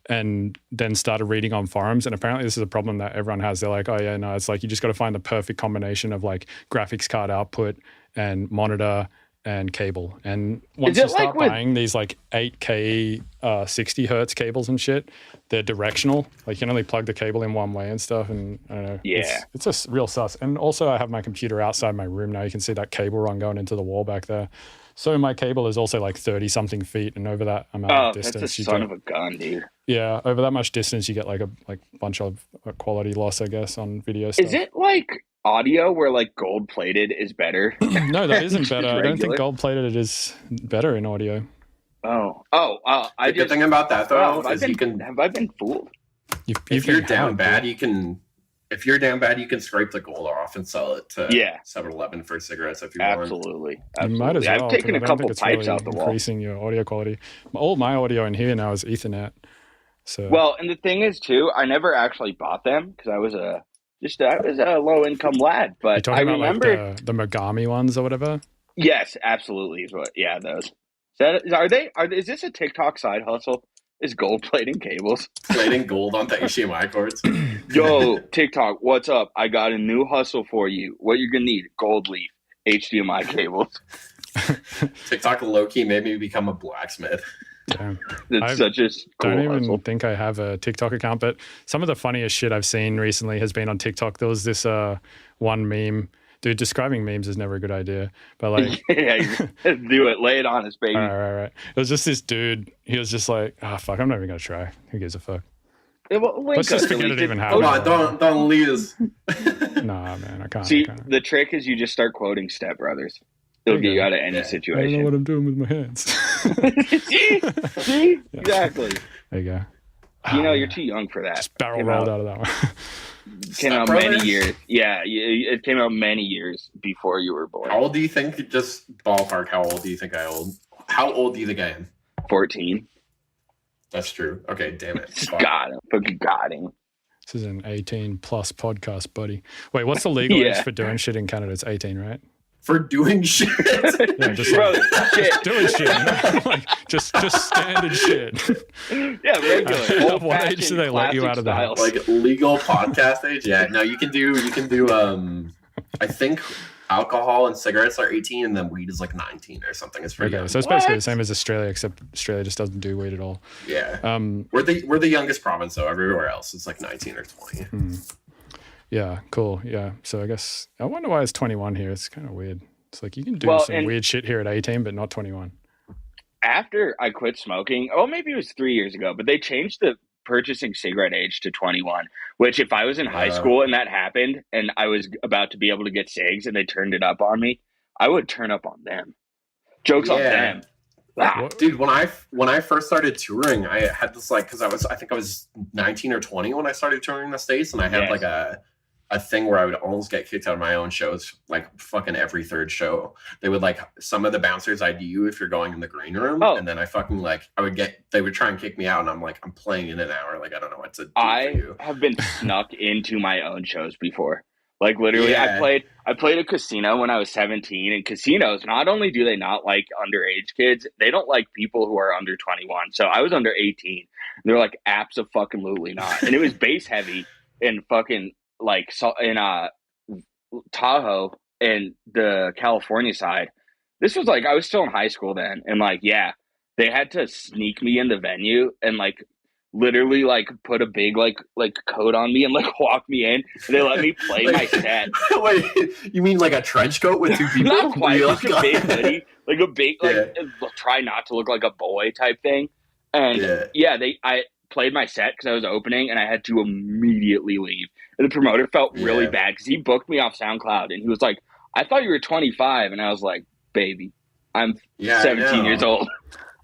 and then started reading on forums. And apparently, this is a problem that everyone has. They're like, oh yeah, no, it's like you just got to find the perfect combination of like graphics card output and monitor and cable. And once you start buying these like 8K 60 hertz cables and shit, they're directional. Like you can only plug the cable in one way and stuff. And I don't know. Yeah. It's a real sus. And also I have my computer outside my room now. You can see that cable run going into the wall back there. So my cable is also like 30 something feet, and over that amount of distance, that's a son of a gun, dude. Yeah, over that much distance, you get like a bunch of quality loss, I guess, on video stuff. Is it like audio where like gold plated is better? No, that isn't better. I don't think regular? gold plated is better in audio. The good thing about that though is you can. Have I been fooled? If you're down bad, you can. If you're down bad, you can scrape the gold off and sell it to 7-Eleven for cigarettes if you want. Absolutely. You might as well. I've taken a couple it's pipes really out the wall. increasing your audio quality. All my audio in here now is Ethernet. So Well, and the thing is too, I never actually bought them because I was a low income lad. you're But talking I about remember like the Megami ones or whatever. Yes, absolutely. Those. Is this a TikTok side hustle? Is gold plating cables? Plating gold onto HDMI cords. Yo, TikTok, what's up? I got a new hustle for you. What you're gonna need? Gold leaf, HDMI cables. TikTok low-key made me become a blacksmith. Damn. It's such a cool don't even hustle. think I have a TikTok account, but some of the funniest shit I've seen recently has been on TikTok. There was this one meme. Dude, describing memes is never a good idea. But like do it. Lay it on us, baby. All right. It was just this dude. He was just like, fuck, I'm not even gonna try. Who gives a fuck? Let's just forget it even happened. Hold on, don't lead us. Nah, man, I can't. See, I can't. the trick is you just start quoting Step Brothers. It'll get you out of any I don't know situation. what I'm doing with my hands. See? Yeah. Exactly. There you go. You know, you're too young for that. Just barrel rolled out of that one. Came out many years. Yeah, it came out many years before you were born. How old do you think? Just ballpark. How old do you think I am? How old do you think I am? 14. That's true. Okay, damn it. Got him. Fucking got him. This is an 18 plus podcast, buddy. Wait, what's the legal age for doing shit in Canada? It's 18, right? For doing shit. Yeah, just Bro, just doing shit. You know? Like, just standard shit. Yeah, regular. What age do they let you out of the house? Like legal podcast age? Yeah, no, you can do I think alcohol and cigarettes are 18 and then weed is like 19 or something. It's pretty young. So it's basically the same as Australia, except Australia just doesn't do weed at all. Yeah. We're the youngest province though. Everywhere else it's like 19 or 20. Yeah, cool. Yeah. So I guess I wonder why it's 21 here. It's kind of weird. It's like you can do some weird shit here at 18, but not 21. After I quit smoking, maybe it was 3 years ago, but they changed the purchasing cigarette age to 21, which if I was in high school and that happened and I was about to be able to get cigs and they turned it up on me, I would turn up on them. Jokes on them. Dude, when I first started touring, I had this like, because I think I was 19 or 20 when I started touring the States, and I had like a thing where I would almost get kicked out of my own shows, like fucking every third show. They would like, some of the bouncers ID you if you're going in the green room, and then I fucking like, they would try and kick me out, and I'm like, I'm playing in an hour, like I don't know what to do for you. I have been snuck into my own shows before. Like literally, I played a casino when I was 17, and casinos, not only do they not like underage kids, they don't like people who are under 21. So I was under 18. They're like, abso-fucking-lutely not. And it was bass heavy and fucking like in Tahoe and the California side. This was like, I was still in high school then. And like, yeah, they had to sneak me in the venue and like literally like put a big like coat on me and like walk me in. And they let me play my set. Wait, you mean like a trench coat with two people? Not quite, Like, just a big hoodie, like a big like Yeah. try not to look like a boy type thing. And I played my set because I was opening, and I had to immediately leave. And the promoter felt really bad because he booked me off SoundCloud, and he was like, "I thought you were 25," and I was like, "Baby, I'm 17 years old."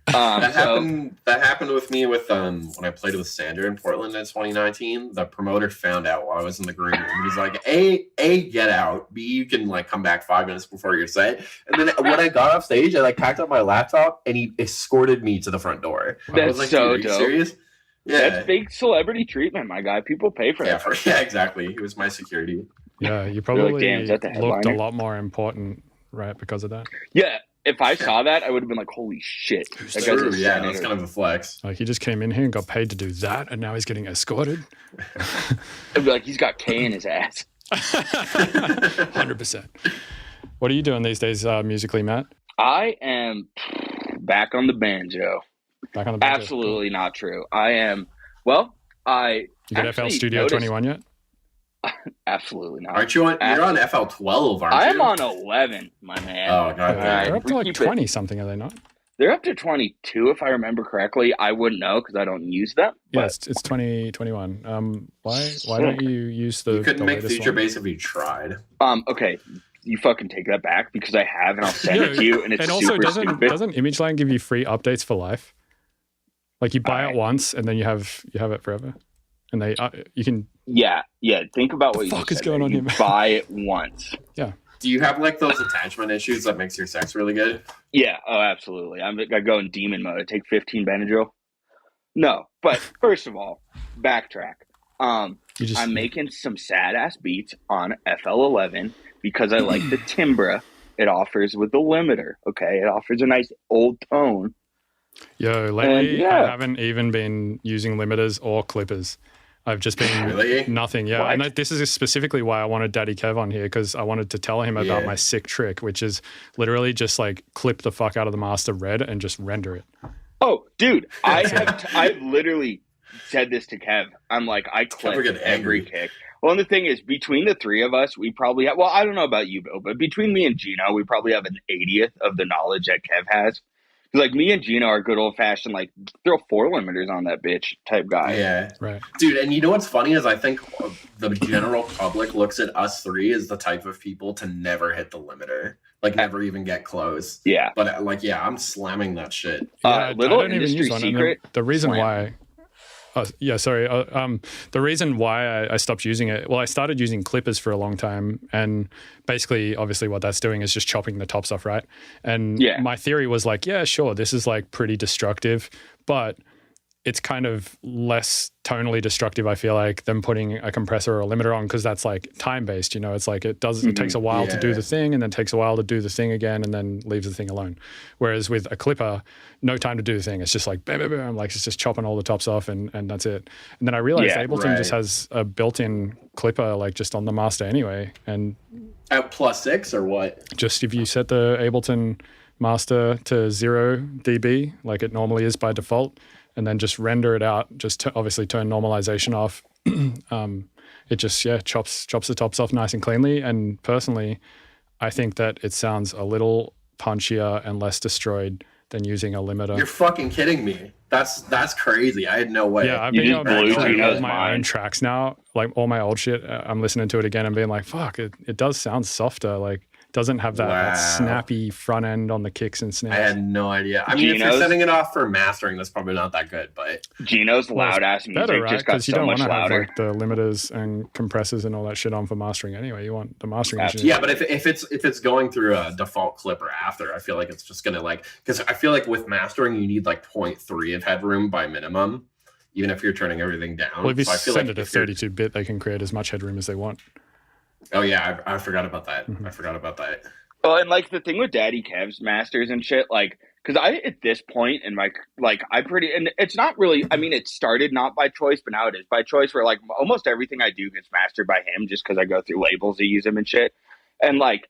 That happened with me with when I played with Sander in Portland in 2019. The promoter found out while I was in the green room. He's like, A, get out. B, you can like come back 5 minutes before your set. And then when I got off stage, I like packed up my laptop and he escorted me to the front door. That's I was like, so dude, are you dope. serious? Yeah. That's big celebrity treatment, my guy. People pay for that. Yeah, exactly. He was my security. Yeah, you probably Like, damn, is that the looked a headliner? lot more important, right, because of that. Yeah, if I saw that, I would have been like, "Holy shit!" That guy's True, a yeah, senator. that's kind of a flex. Like he just came in here and got paid to do that, and now he's getting escorted. I'd be like, "He's got K in his ass." 100%. What are you doing these days musically, Matt? I am back on the banjo. Back on the banjo. Absolutely not true. I am. Well, I You got FL actually Studio noticed- 21 yet? Absolutely not. Aren't you on? You're on FL12, aren't you? I am on 11, my man. Oh, God. They're up to like keep 20 something, are they not? They're up to 22, if I remember correctly. I wouldn't know because I don't use them. Yeah, But it's 2021. Why don't you use the You couldn't the make latest feature one? base if you tried. okay, you fucking take that back because I have, and I'll send it to you, and it's And also, super stupid. doesn't ImageLine give you free updates for life? Like you buy it Alright. once and then you have it forever, and you can. Yeah. Think about what The you fuck just is said going there. on You here, man? buy it once. Do you have like those attachment issues that makes your sex really good? Yeah. Oh, absolutely. I go in demon mode. I take 15 Benadryl. No, but first of all, backtrack. I'm making some sad ass beats on FL11 because I like the timbre it offers with the limiter. Okay, it offers a nice old tone. Yo, lately yeah. I haven't even been using limiters or clippers. I've just been Really? nothing. Yeah, What? and this is specifically why I wanted Daddy Kev on here because I wanted to tell him about Yeah. my sick trick, which is literally just like clip the fuck out of the master red and just render it. Oh, dude, I've literally said this to Kev. I'm like, I clip Kev would get every angry. kick. Well, and the thing is, between the three of us, we probably have, well, I don't know about you, Bill, but between me and Gino, we probably have an 80th of the knowledge that Kev has. 'Cause, like, me and Gino are good old-fashioned, like, throw 4 limiters on that bitch type guy. Yeah. Right. Dude, and you know what's funny is I think the general public looks at us three as the type of people to never hit the limiter. Like, never even get close. Yeah. But, like, yeah, I'm slamming that shit. Little I don't even industry use one. And secret. the reason Slam. why, the reason why I stopped using it. Well, I started using clippers for a long time, and basically, obviously, what that's doing is just chopping the tops off, right? And Yeah. my theory was like, yeah, sure, this is like pretty destructive, but it's kind of less tonally destructive, I feel like, than putting a compressor or a limiter on, because that's like time based. You know, it's like it takes a while to do Yeah. the thing, and then takes a while to do the thing again, and then leaves the thing alone. Whereas with a clipper, no time to do the thing. It's just like bam, bam, bam, like it's just chopping all the tops off, and that's it. And then I realized Yeah, Ableton just right. has a built-in clipper, like just on the master anyway. And At +6 or what? just if you set the Ableton master to 0 dB, like it normally is by default, and then just render it out, just to obviously turn normalization off. It just, chops the tops off nice and cleanly. And personally, I think that it sounds a little punchier and less destroyed than using a limiter. You're fucking kidding me. That's crazy. I had no way. Yeah, I've You been just going blew back through Gino's all my own mind. tracks now, like all my old shit. I'm listening to it again and being like, fuck, it does sound softer. Like, doesn't have that Wow. snappy front end on the kicks and I snares. had no idea. I mean, if you're Gino's- setting it off for mastering, that's probably not that good, but Gino's Well, loud ass music Better, right? just got Because you so don't want much to have louder. like the limiters and compressors and all that shit on for mastering anyway. You want the mastering engineer. yeah, but if it's going through a default clipper after, I feel like it's just gonna like, because I feel like with mastering you need like 0.3 of headroom by minimum, even if you're turning everything down. Well, if you So I feel send like it to if you're- 32-bit, they can create as much headroom as they want. Oh yeah, I forgot about that. Mhm. I forgot about that. Well, and like the thing with Daddy Kev's masters and shit, like, because I at this point in my like and it's not really. I mean, it started not by choice, but now it is by choice. Where like almost everything I do gets mastered by him, just because I go through labels to use him and shit. And like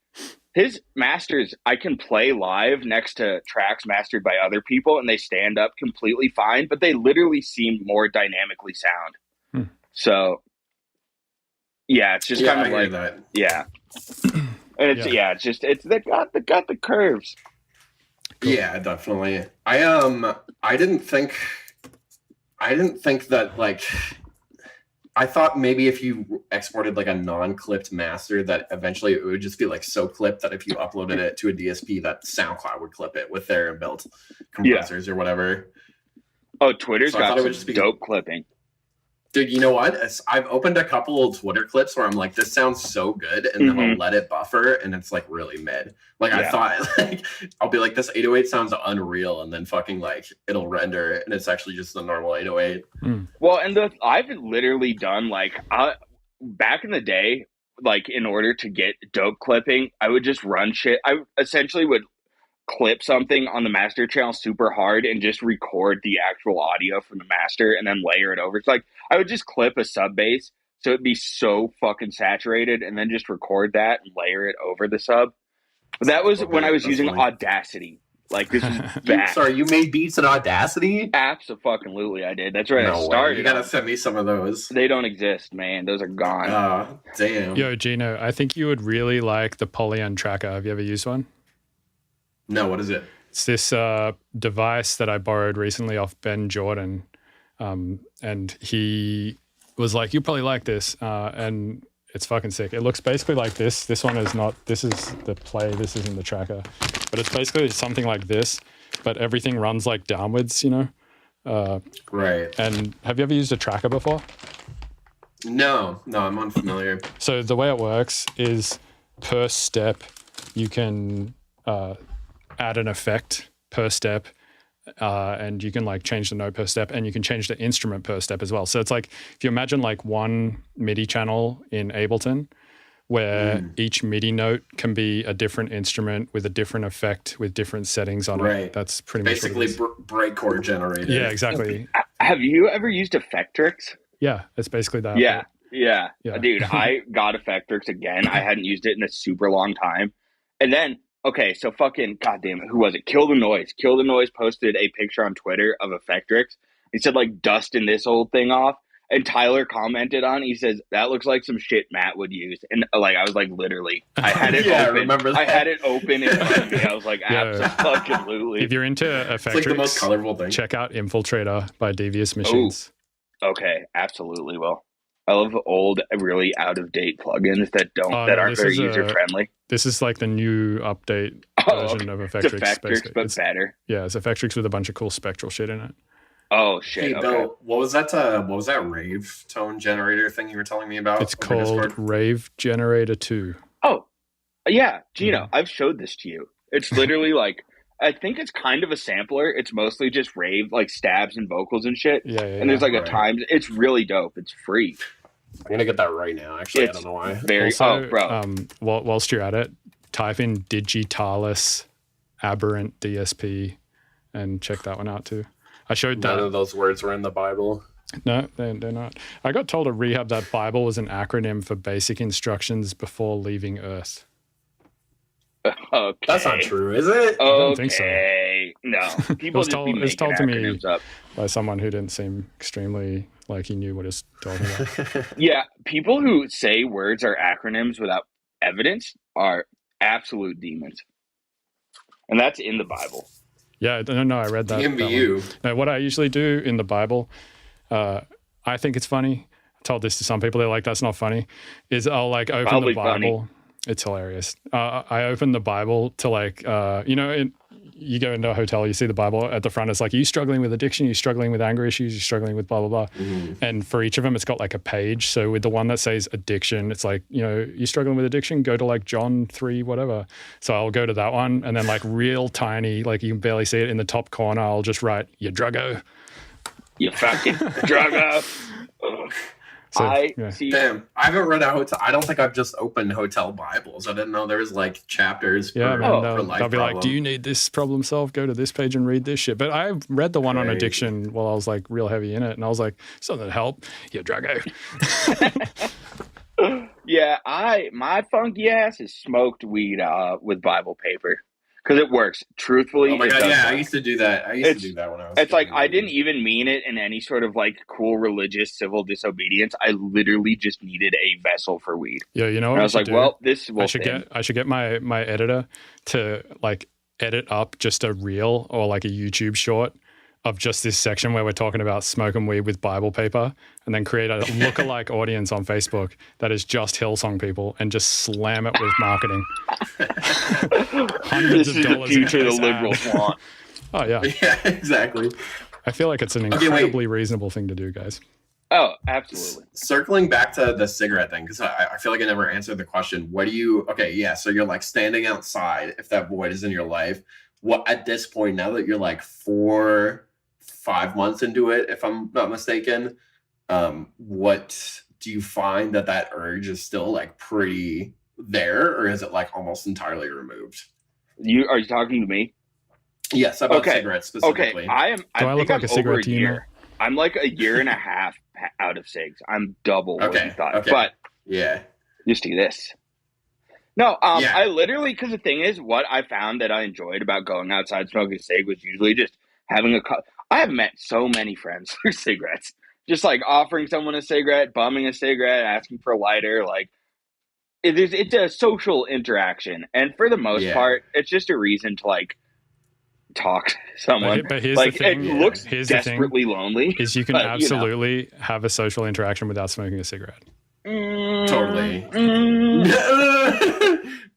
his masters, I can play live next to tracks mastered by other people, and they stand up completely fine, but they literally seem more dynamically sound. So, yeah, it's just kind of like that. Yeah, and it's they got the curves. Cool. Yeah, definitely. I didn't think that like. I thought maybe if you exported like a non-clipped master, that eventually it would just be like so clipped that if you uploaded it to a DSP, that SoundCloud would clip it with their inbuilt compressors or whatever. Oh, Twitter's so got some dope clipping. Dude, you know what? I've opened a couple of Twitter clips where I'm like, this sounds so good, and then I'll let it buffer, and it's like really mid. Like I thought, like I'll be like, this 808 sounds unreal, and then fucking like it'll render, and it's actually just the normal 808. Well, and I've literally done like back in the day, like in order to get dope clipping, I would just run shit. I essentially would clip something on the master channel super hard and just record the actual audio from the master and then layer it over. It's like I would just clip a sub bass so it'd be so fucking saturated and then just record that and layer it over the sub. But that was when I was using Audacity. Like this is bad. Sorry, you made beats in Audacity? Absolutely, I did. That's right. No I started. Way. You gotta send me some of those. They don't exist, man. Those are gone. Oh, damn. Yo, Gino, I think you would really like the Polyon tracker. Have you ever used one? No, what is it? It's this device that I borrowed recently off Ben Jordan. And he was like, you probably like this. And it's fucking sick. It looks basically like this. This one is not, this is the play. This isn't the tracker. But it's basically something like this, but everything runs like downwards, you know? Right. And have you ever used a tracker before? No, I'm unfamiliar. So the way it works is per step, you can add an effect per step, and you can like change the note per step, and you can change the instrument per step as well. So it's like, if you imagine like one MIDI channel in Ableton, where each MIDI note can be a different instrument with a different effect with different settings on it. That's pretty basically much basically breakcore generated. Yeah, exactly. Have you ever used Effectrix? Yeah, it's basically that. Yeah. Dude, I got Effectrix again. I hadn't used it in a super long time. And then, okay, so fucking, goddamn it, who was it? Kill the Noise. Kill the Noise posted a picture on Twitter of Effectrix. He said, like, dusting this old thing off. And Tyler commented on it. He says, that looks like some shit Matt would use. And, like, I was like, literally. I had it open. I remember that. I had it open in front of me. I was like, absolutely. If you're into Effectrix, it's like the most colorful thing. Check out Infiltrator by Devious Machines. Oh, okay, absolutely will. I love old, really out-of-date plugins that aren't very user-friendly. This is like the new update version of Effectrix. Effectrix, but better. Yeah, it's Effectrix with a bunch of cool spectral shit in it. Oh, shit. Hey, okay. Bill, what was that rave tone generator thing you were telling me about? It's called Rave Generator 2. Oh, yeah. Gino, I've showed this to you. It's literally like, I think it's kind of a sampler. It's mostly just rave, like stabs and vocals and shit. Yeah. And there's like a time. It's really dope. It's free. I'm going to get that right now. Actually, I don't know why. Bro. Whilst you're at it, type in Digitalis Aberrant DSP and check that one out too. I showed that. None of those words were in the Bible. No, they're not. I got told at rehab that Bible was an acronym for basic instructions before leaving Earth. Okay. That's not true, is it? I don't think so. No. People just be making told to me up. by someone who didn't seem extremely like he knew what he was talking about. Yeah, people who say words are acronyms without evidence are absolute demons. And that's in the Bible. Yeah, no, I read that. DMVU. Now, what I usually do in the Bible, I think it's funny. I told this to some people. They're like, that's not funny. Is I'll like open Probably the Bible. funny. It's hilarious. I open the Bible to like, you go into a hotel, you see the Bible at the front. It's like, are you struggling with addiction? Are you struggling with anger issues? Are you struggling with blah, blah, blah. And for each of them, it's got like a page. So with the one that says addiction, it's like, you struggling with addiction? Go to like John 3, whatever. So I'll go to that one. And then like real tiny, like you can barely see it in the top corner, I'll just write, you druggo. You fucking druggo. So, Damn, I haven't read a hotel. I don't think I've just opened hotel Bibles. I didn't know there was like chapters. Yeah, for life they'll be like, do you need this problem solved? Go to this page and read this shit. But I read the one on addiction while I was like real heavy in it. And I was like, something to help. Yeah, druggo. Yeah, my funky ass is smoked weed with Bible paper because it works. Truthfully, Oh my it god, does yeah, I work. used to do that. It's When I was. it's like smoking I weed. didn't even mean it in any sort of like cool religious civil disobedience. I literally just needed a vessel for weed. Yeah, you know what And I we was should like, do? well, this I will should thin. get my editor to like edit up just a reel or like a YouTube short of just this section where we're talking about smoking weed with Bible paper, and then create a lookalike audience on Facebook that is just Hillsong people and just slam it with marketing. Hundreds This of is the dollars future into the this liberals ad. want. Oh yeah, Yeah, exactly. I feel like it's an Okay, wait. incredibly reasonable thing to do, guys. Oh, absolutely. Circling back to the cigarette thing, because I feel like I never answered the question. What do you? Okay, yeah. So you're like standing outside. If that void is in your life, what at this point now that you're like 4-5 months into it, if I'm not mistaken, what do you find that urge is still like pretty there, or is it like almost entirely removed? Are you talking to me? Yes, about Okay. cigarettes specifically. Okay, I Do I look think like I'm a cigarette over a to you, year. I'm like a year and a half out of cigs. I'm double what you thought. Okay. But Yeah. just do this. No, Yeah. I literally, because the thing is, what I found that I enjoyed about going outside smoking a cig was usually just having a cup. I have met so many friends through cigarettes. Just like offering someone a cigarette, bumming a cigarette, asking for a lighter. Like, it's a social interaction. And for the most part, it's just a reason to like talk to someone. But here's like, the thing. it looks Here's the thing. desperately lonely. Is you can but, absolutely have a social interaction without smoking a cigarette. Totally.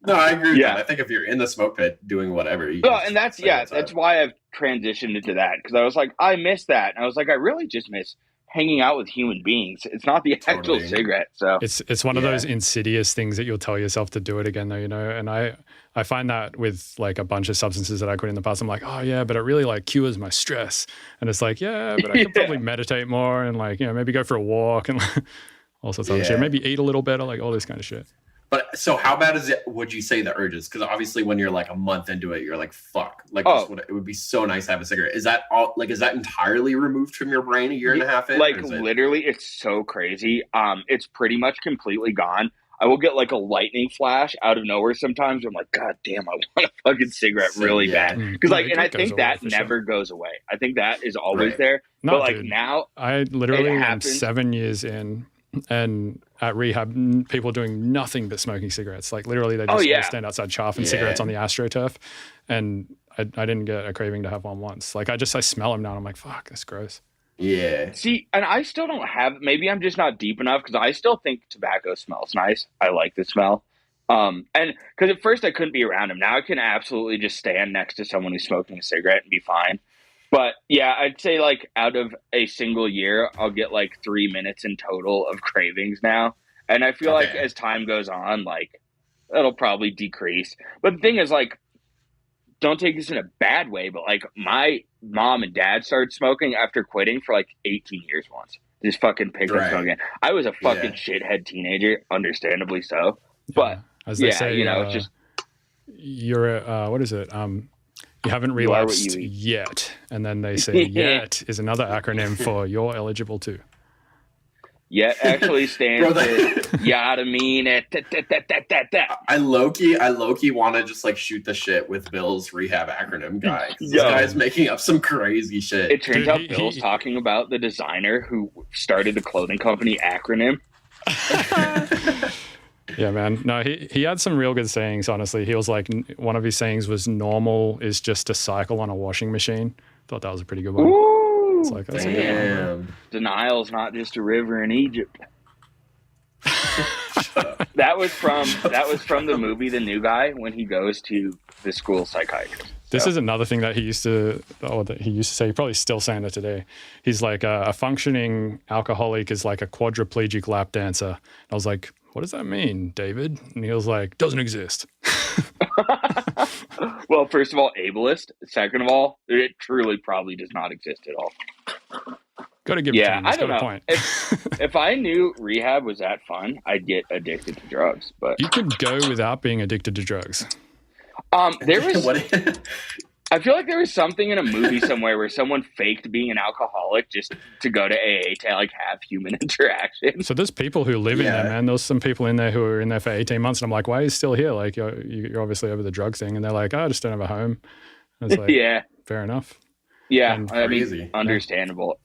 No, I agree with that. I think if you're in the smoke pit doing whatever, you well, can and that's that's why I've transitioned into that, because I was like, I miss that, and I was like, I really just miss hanging out with human beings. It's not the actual cigarette. So it's one of those insidious things that you'll tell yourself to do it again, though, you know. And I find that with like a bunch of substances that I quit in the past, I'm like, oh yeah, but it really like cures my stress. And it's like, yeah, but I could probably meditate more and like, you know, maybe go for a walk and all sorts of other shit. Maybe eat a little better, like all this kind of shit. But so how bad is it, would you say, the urges? Because obviously when you're like a month into it, you're like, fuck, like it would be so nice to have a cigarette. Is that all, like, is that entirely removed from your brain a year and a half in? Like literally, it's so crazy. It's pretty much completely gone. I will get like a lightning flash out of nowhere sometimes. I'm like, God damn, I want a fucking cigarette really bad. Because like, and I think that never goes away. I think that is always there. No, but like dude, now, I literally am 7 years in, and at rehab, people doing nothing but smoking cigarettes. Like literally, they just all stand outside chaffing cigarettes on the AstroTurf, and I didn't get a craving to have one once. Like I smell them now, and I'm like, fuck, that's gross. Yeah. See, and I still don't have. Maybe I'm just not deep enough, because I still think tobacco smells nice. I like the smell. And because at first I couldn't be around him. Now I can absolutely just stand next to someone who's smoking a cigarette and be fine. But yeah, I'd say like out of a single year, I'll get like 3 minutes in total of cravings now. And I feel like as time goes on, like it'll probably decrease. But the thing is, like, don't take this in a bad way, but like my mom and dad started smoking after quitting for like 18 years once. Just fucking picked up smoking. I was a fucking shithead teenager, understandably so. But as they say, you know, it's just you're what is it? You haven't relapsed yet. And then they say yet is another acronym for you're eligible too. Yet actually stands for yada mean it. I low-key want to just like shoot the shit with Bill's rehab acronym guy. This guy's making up some crazy shit. It turns out Bill's talking about the designer who started the clothing company acronym. Yeah, man. No, he had some real good sayings, honestly. He was like, one of his sayings was, normal is just a cycle on a washing machine. Thought that was a pretty good one. Ooh, it's like, that's a good one. Denial's not just a river in Egypt. That was from the movie The New Guy, when he goes to the school psychiatrist. This is another thing that he used to say, he probably still saying it today. He's like, a functioning alcoholic is like a quadriplegic lap dancer. And I was like, what does that mean, David? And he was like, doesn't exist. Well, first of all, ableist. Second of all, it truly probably does not exist at all. Got to give I don't know. Point. If I knew rehab was that fun, I'd get addicted to drugs. But you could go without being addicted to drugs. There was I feel like there was something in a movie somewhere where someone faked being an alcoholic just to go to AA to like have human interaction. So there's people who live in there, man. There's some people in there who are in there for 18 months, and I'm like, why are you still here? Like, you're obviously over the drug thing, and they're like, oh, I just don't have a home. And it's like, yeah, fair enough. Yeah, And I mean, understandable.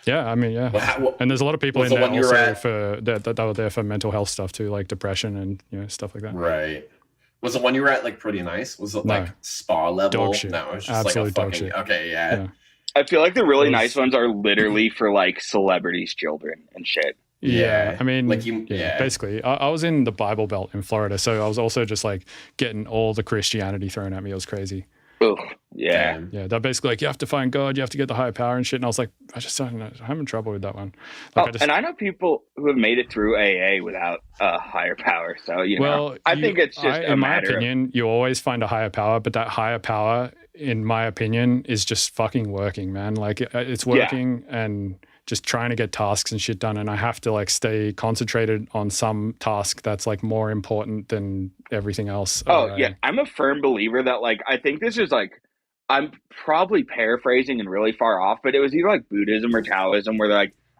Yeah, I mean, yeah. And there's a lot of people in there also that were there for mental health stuff too, like depression and stuff like that. Right. Was the one you were at like pretty nice? Was it like spa level? Dog shit. No, it was just Absolute like a fucking dog shit. Okay, yeah. I feel like the really nice ones are literally for like celebrities' children and shit. Yeah, I mean, like basically, I was in the Bible Belt in Florida, so I was also just like getting all the Christianity thrown at me. It was crazy. Oh, yeah. Yeah, they're basically like, you have to find God, you have to get the higher power and shit. And I was like, I just don't know. I'm having trouble with that one. Like, and I know people who have made it through AA without a higher power. So, I think it's just in my opinion, you always find a higher power, but that higher power, in my opinion, is just fucking working, man. Like it's working and just trying to get tasks and shit done. And I have to like stay concentrated on some task that's like more important than everything else. Yeah. I'm a firm believer that like, I think this is like, I'm probably paraphrasing and really far off, but it was either like Buddhism or Taoism where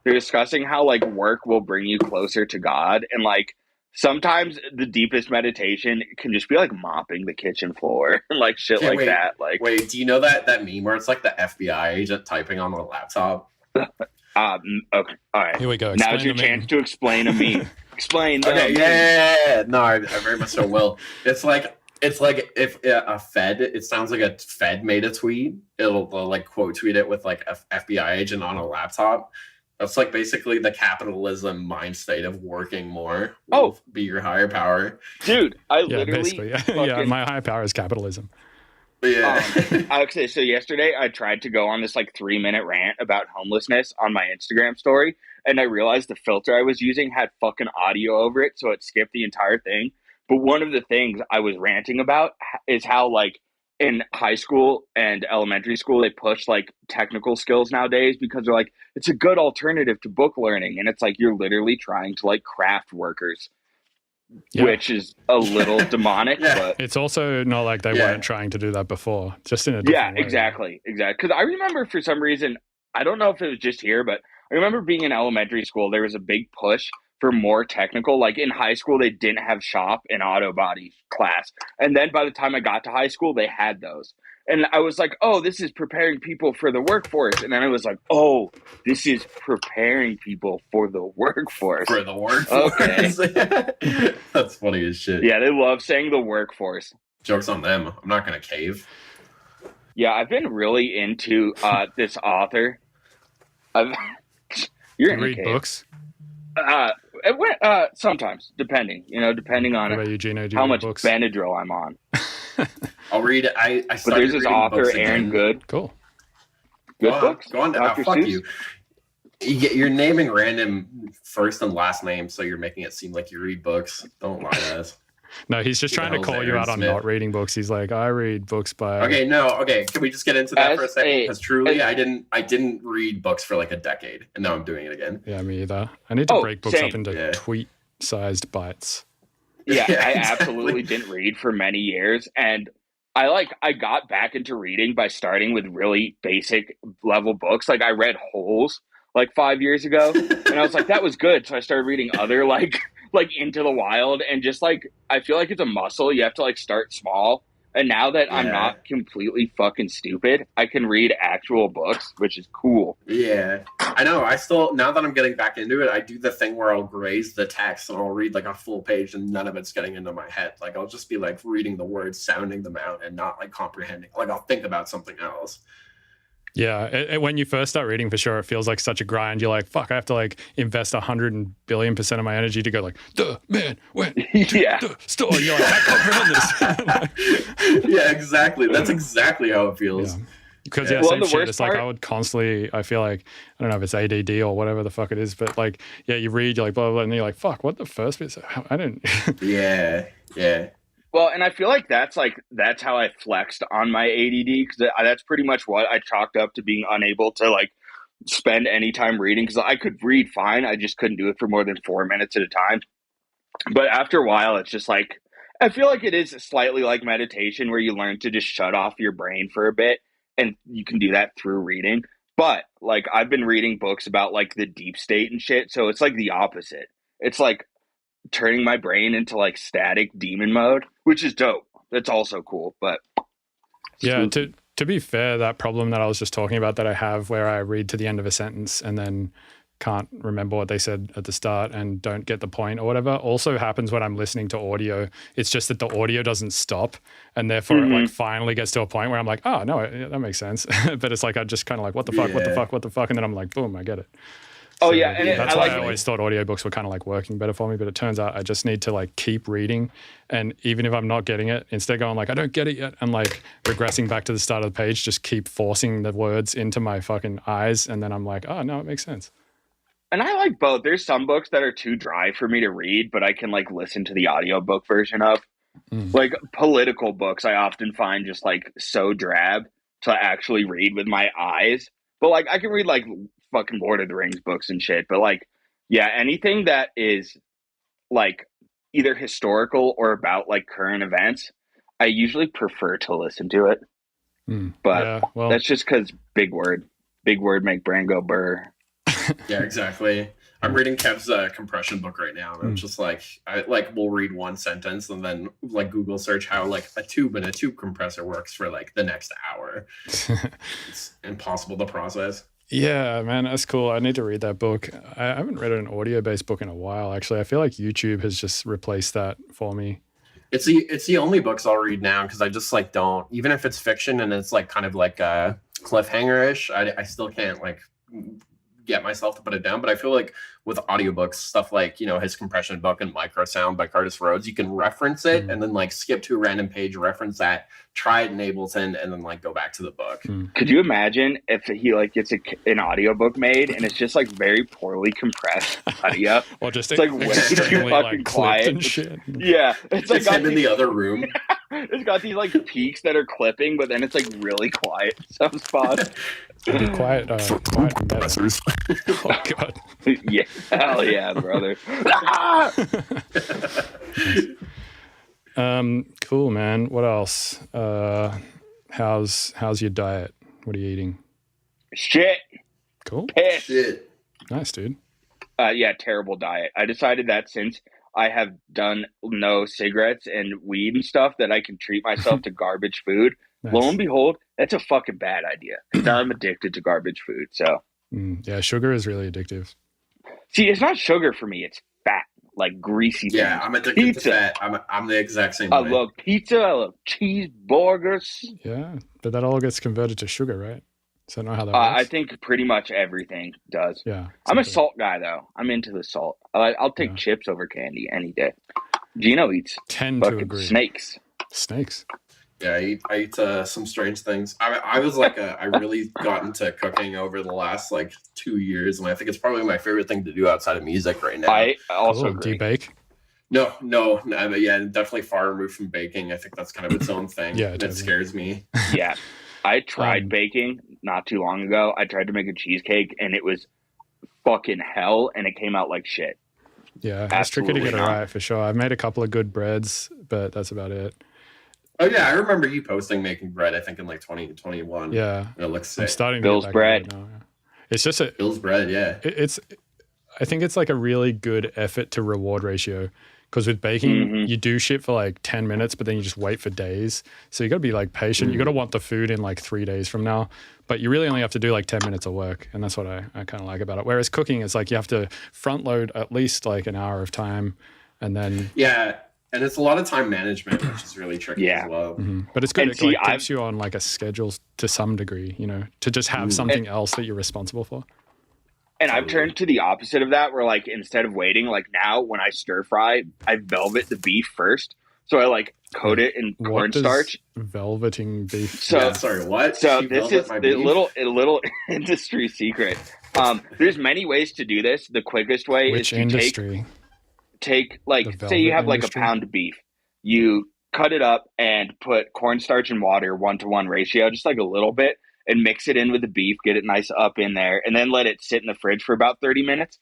they're discussing how like work will bring you closer to God. And like, sometimes the deepest meditation can just be like mopping the kitchen floor and like shit that. Like, wait, do you know that meme where it's like the FBI agent typing on the laptop? Okay. All right. Here we go. Now's your chance to explain a meme. Explain. Okay. Yeah. No, I very much so will. It's like if a Fed. It sounds like a Fed made a tweet. They'll like quote tweet it with like a FBI agent on a laptop. That's like basically the capitalism mind state of working more. Will be your higher power, dude. Basically. Yeah, my higher power is capitalism. Yeah. Okay, so yesterday I tried to go on this like 3-minute rant about homelessness on my Instagram story, and I realized the filter I was using had fucking audio over it, so it skipped the entire thing. But one of the things I was ranting about is how like in high school and elementary school they push like technical skills nowadays because they're like it's a good alternative to book learning, and it's like you're literally trying to like craft workers. Yeah. Which is a little demonic, but it's also not like they weren't trying to do that before, just in a different way. Exactly. Because I remember for some reason, I don't know if it was just here, but I remember being in elementary school, there was a big push for more technical. Like in high school, they didn't have shop and auto body class, and then by the time I got to high school, they had those. And I was like, oh, this is preparing people for the workforce. And then I was like, oh, this is preparing people for the workforce. For the workforce. Okay. That's funny as shit. Yeah, they love saying the workforce. Joke's on them. I'm not going to cave. Yeah, I've been really into this author. You're you read books? Sometimes, depending on how much books? Benadryl I'm on. I'll read it. But there's this author, Aaron Good. Cool. Good books. Go on. Fuck you. You're naming random first and last names, so you're making it seem like you read books. Don't lie to us. No, he's just trying to call you out on not reading books. He's like, I read books by. Okay. Can we just get into that for a second? Because truly, I didn't read books for like a decade, and now I'm doing it again. Yeah, me either. I need to break books up into tweet-sized bites. Yeah, I absolutely didn't read for many years, and I got back into reading by starting with really basic level books. Like I read Holes like 5 years ago, and I was like, that was good. So I started reading other like Into the Wild, and just like I feel like it's a muscle. You have to like start small. And now that I'm not completely fucking stupid, I can read actual books, which is cool. Yeah. I know. Now that I'm getting back into it, I do the thing where I'll graze the text and I'll read like a full page and none of it's getting into my head. Like I'll just be like reading the words, sounding them out and not like comprehending. Like I'll think about something else. Yeah, when you first start reading, for sure, it feels like such a grind. You're like, fuck, I have to like invest 100 billion% of my energy to go like, the man went to the store. And you're like, I comprehend this. Yeah, exactly. That's exactly how it feels. Yeah. Because same shit. It's like I would constantly, I feel like, I don't know if it's ADD or whatever the fuck it is, but like, you read, you're like, blah, blah, blah, and you're like, fuck, what the first bit? I didn't. Yeah. Well, and I feel like that's how I flexed on my ADD, because that's pretty much what I chalked up to being unable to like spend any time reading, because I could read fine. I just couldn't do it for more than 4 minutes at a time. But after a while, it's just like, I feel like it is slightly like meditation where you learn to just shut off your brain for a bit, and you can do that through reading. But like I've been reading books about like the deep state and shit, so it's like the opposite. It's like turning my brain into like static demon mode, which is dope. That's also cool, but yeah, to be fair, that problem that I was just talking about that I have where I read to the end of a sentence and then can't remember what they said at the start and don't get the point or whatever also happens when I'm listening to audio. It's just that the audio doesn't stop, and therefore it like finally gets to a point where I'm like, oh no, that makes sense. But it's like I just kind of like, what the fuck, and then I'm like, boom, I get it. Oh yeah, and that's why I always thought audiobooks were kind of like working better for me, but it turns out I just need to like keep reading, and even if I'm not getting it, instead of going like I don't get it yet and like regressing back to the start of the page, just keep forcing the words into my fucking eyes, and then I'm like, oh no, it makes sense. And I like both. There's some books that are too dry for me to read, but I can like listen to the audiobook version of. Like political books I often find just like so drab to actually read with my eyes. But like I can read like fucking Lord of the Rings books and shit. But like, yeah, anything that is like either historical or about like current events, I usually prefer to listen to it. But yeah, well, that's just because big word make brain go burr. Yeah, exactly. I'm reading Kev's compression book right now, and I'm just like, we'll read one sentence and then like Google search how like a tube and a tube compressor works for like the next hour. It's impossible to process. Yeah, man, that's cool. I need to read that book. I haven't read an audio-based book in a while, actually. I feel like YouTube has just replaced that for me. It's the only books I'll read now because I just like don't, even if it's fiction and it's like kind of like cliffhanger-ish, I still can't like get myself to put it down. But I feel like with audiobooks, stuff like, you know, his compression book and Microsound by Curtis Rhodes, you can reference it and then like skip to a random page, reference that, try it in Ableton, and then like go back to the book. Could you imagine if he like gets an audiobook made and it's just like very poorly compressed audio? Or just it's like way too fucking quiet and shit. Yeah, it's like him in the other room. It's got these like peaks that are clipping, but then it's like really quiet in some spots. Be quiet compressors. Oh god. Yeah, hell yeah, brother. Cool, man. What else? How's your diet? What are you eating? Shit. Cool. Piss. Shit. Nice, dude. Yeah, terrible diet. I decided that since I have done no cigarettes and weed and stuff that I can treat myself to garbage food. Nice. Lo and behold, that's a fucking bad idea. Now I'm addicted to garbage food. So yeah, sugar is really addictive. See, it's not sugar for me. It's fat, like greasy. Yeah, things. I'm addicted pizza. to fat. I'm the exact same I way. love pizza. I love cheeseburgers. Yeah, but that all gets converted to sugar, right? So I don't know how that works. I think pretty much everything does. Yeah. I'm a salt guy, though. I'm into the salt. I'll take chips over candy any day. Gino eats Tend to fucking agree. snakes. Snakes. Yeah, I eat some strange things. I was like, I really got into cooking over the last like 2 years, and I think it's probably my favorite thing to do outside of music right now. I also Do you agree. bake? No, but yeah, definitely far removed from baking. I think that's kind of its own thing. Yeah, It totally. scares me. Yeah. I tried baking not too long ago. I tried to make a cheesecake, and it was fucking hell, and it came out like shit. Yeah, it's tricky to get it not. right for sure. I've made a couple of good breads, but that's about it. Oh yeah, I remember you posting making bread. I think in like 2021. Yeah, it looks sick. I'm starting to Bill's get back bread. into it now. Yeah. It's just Bill's bread. Yeah. I think it's like a really good effort to reward ratio. Because with baking, you do shit for like 10 minutes, but then you just wait for days. So you got to be like patient. You got to want the food in like 3 days from now. But you really only have to do like 10 minutes of work. And that's what I kind of like about it. Whereas cooking, it's like you have to front load at least like an hour of time. And then. Yeah. And it's a lot of time management, which is really tricky as well. But it's good. And It see, like, keeps you on like a schedule to some degree, you know, to just have something else that you're responsible for. And I've turned to the opposite of that, where like instead of waiting, like now when I stir fry, I velvet the beef first. So I like coat it in cornstarch. Velveting beef. So Yeah, sorry, what? So She this velvet is my the beef? little industry secret. There's many ways to do this. The quickest way Which is to industry? take like The say you velvet have like industry? a pound of beef. You cut it up and put cornstarch and water 1-to-1 ratio, just like a little bit, and mix it in with the beef, get it nice up in there, and then let it sit in the fridge for about 30 minutes.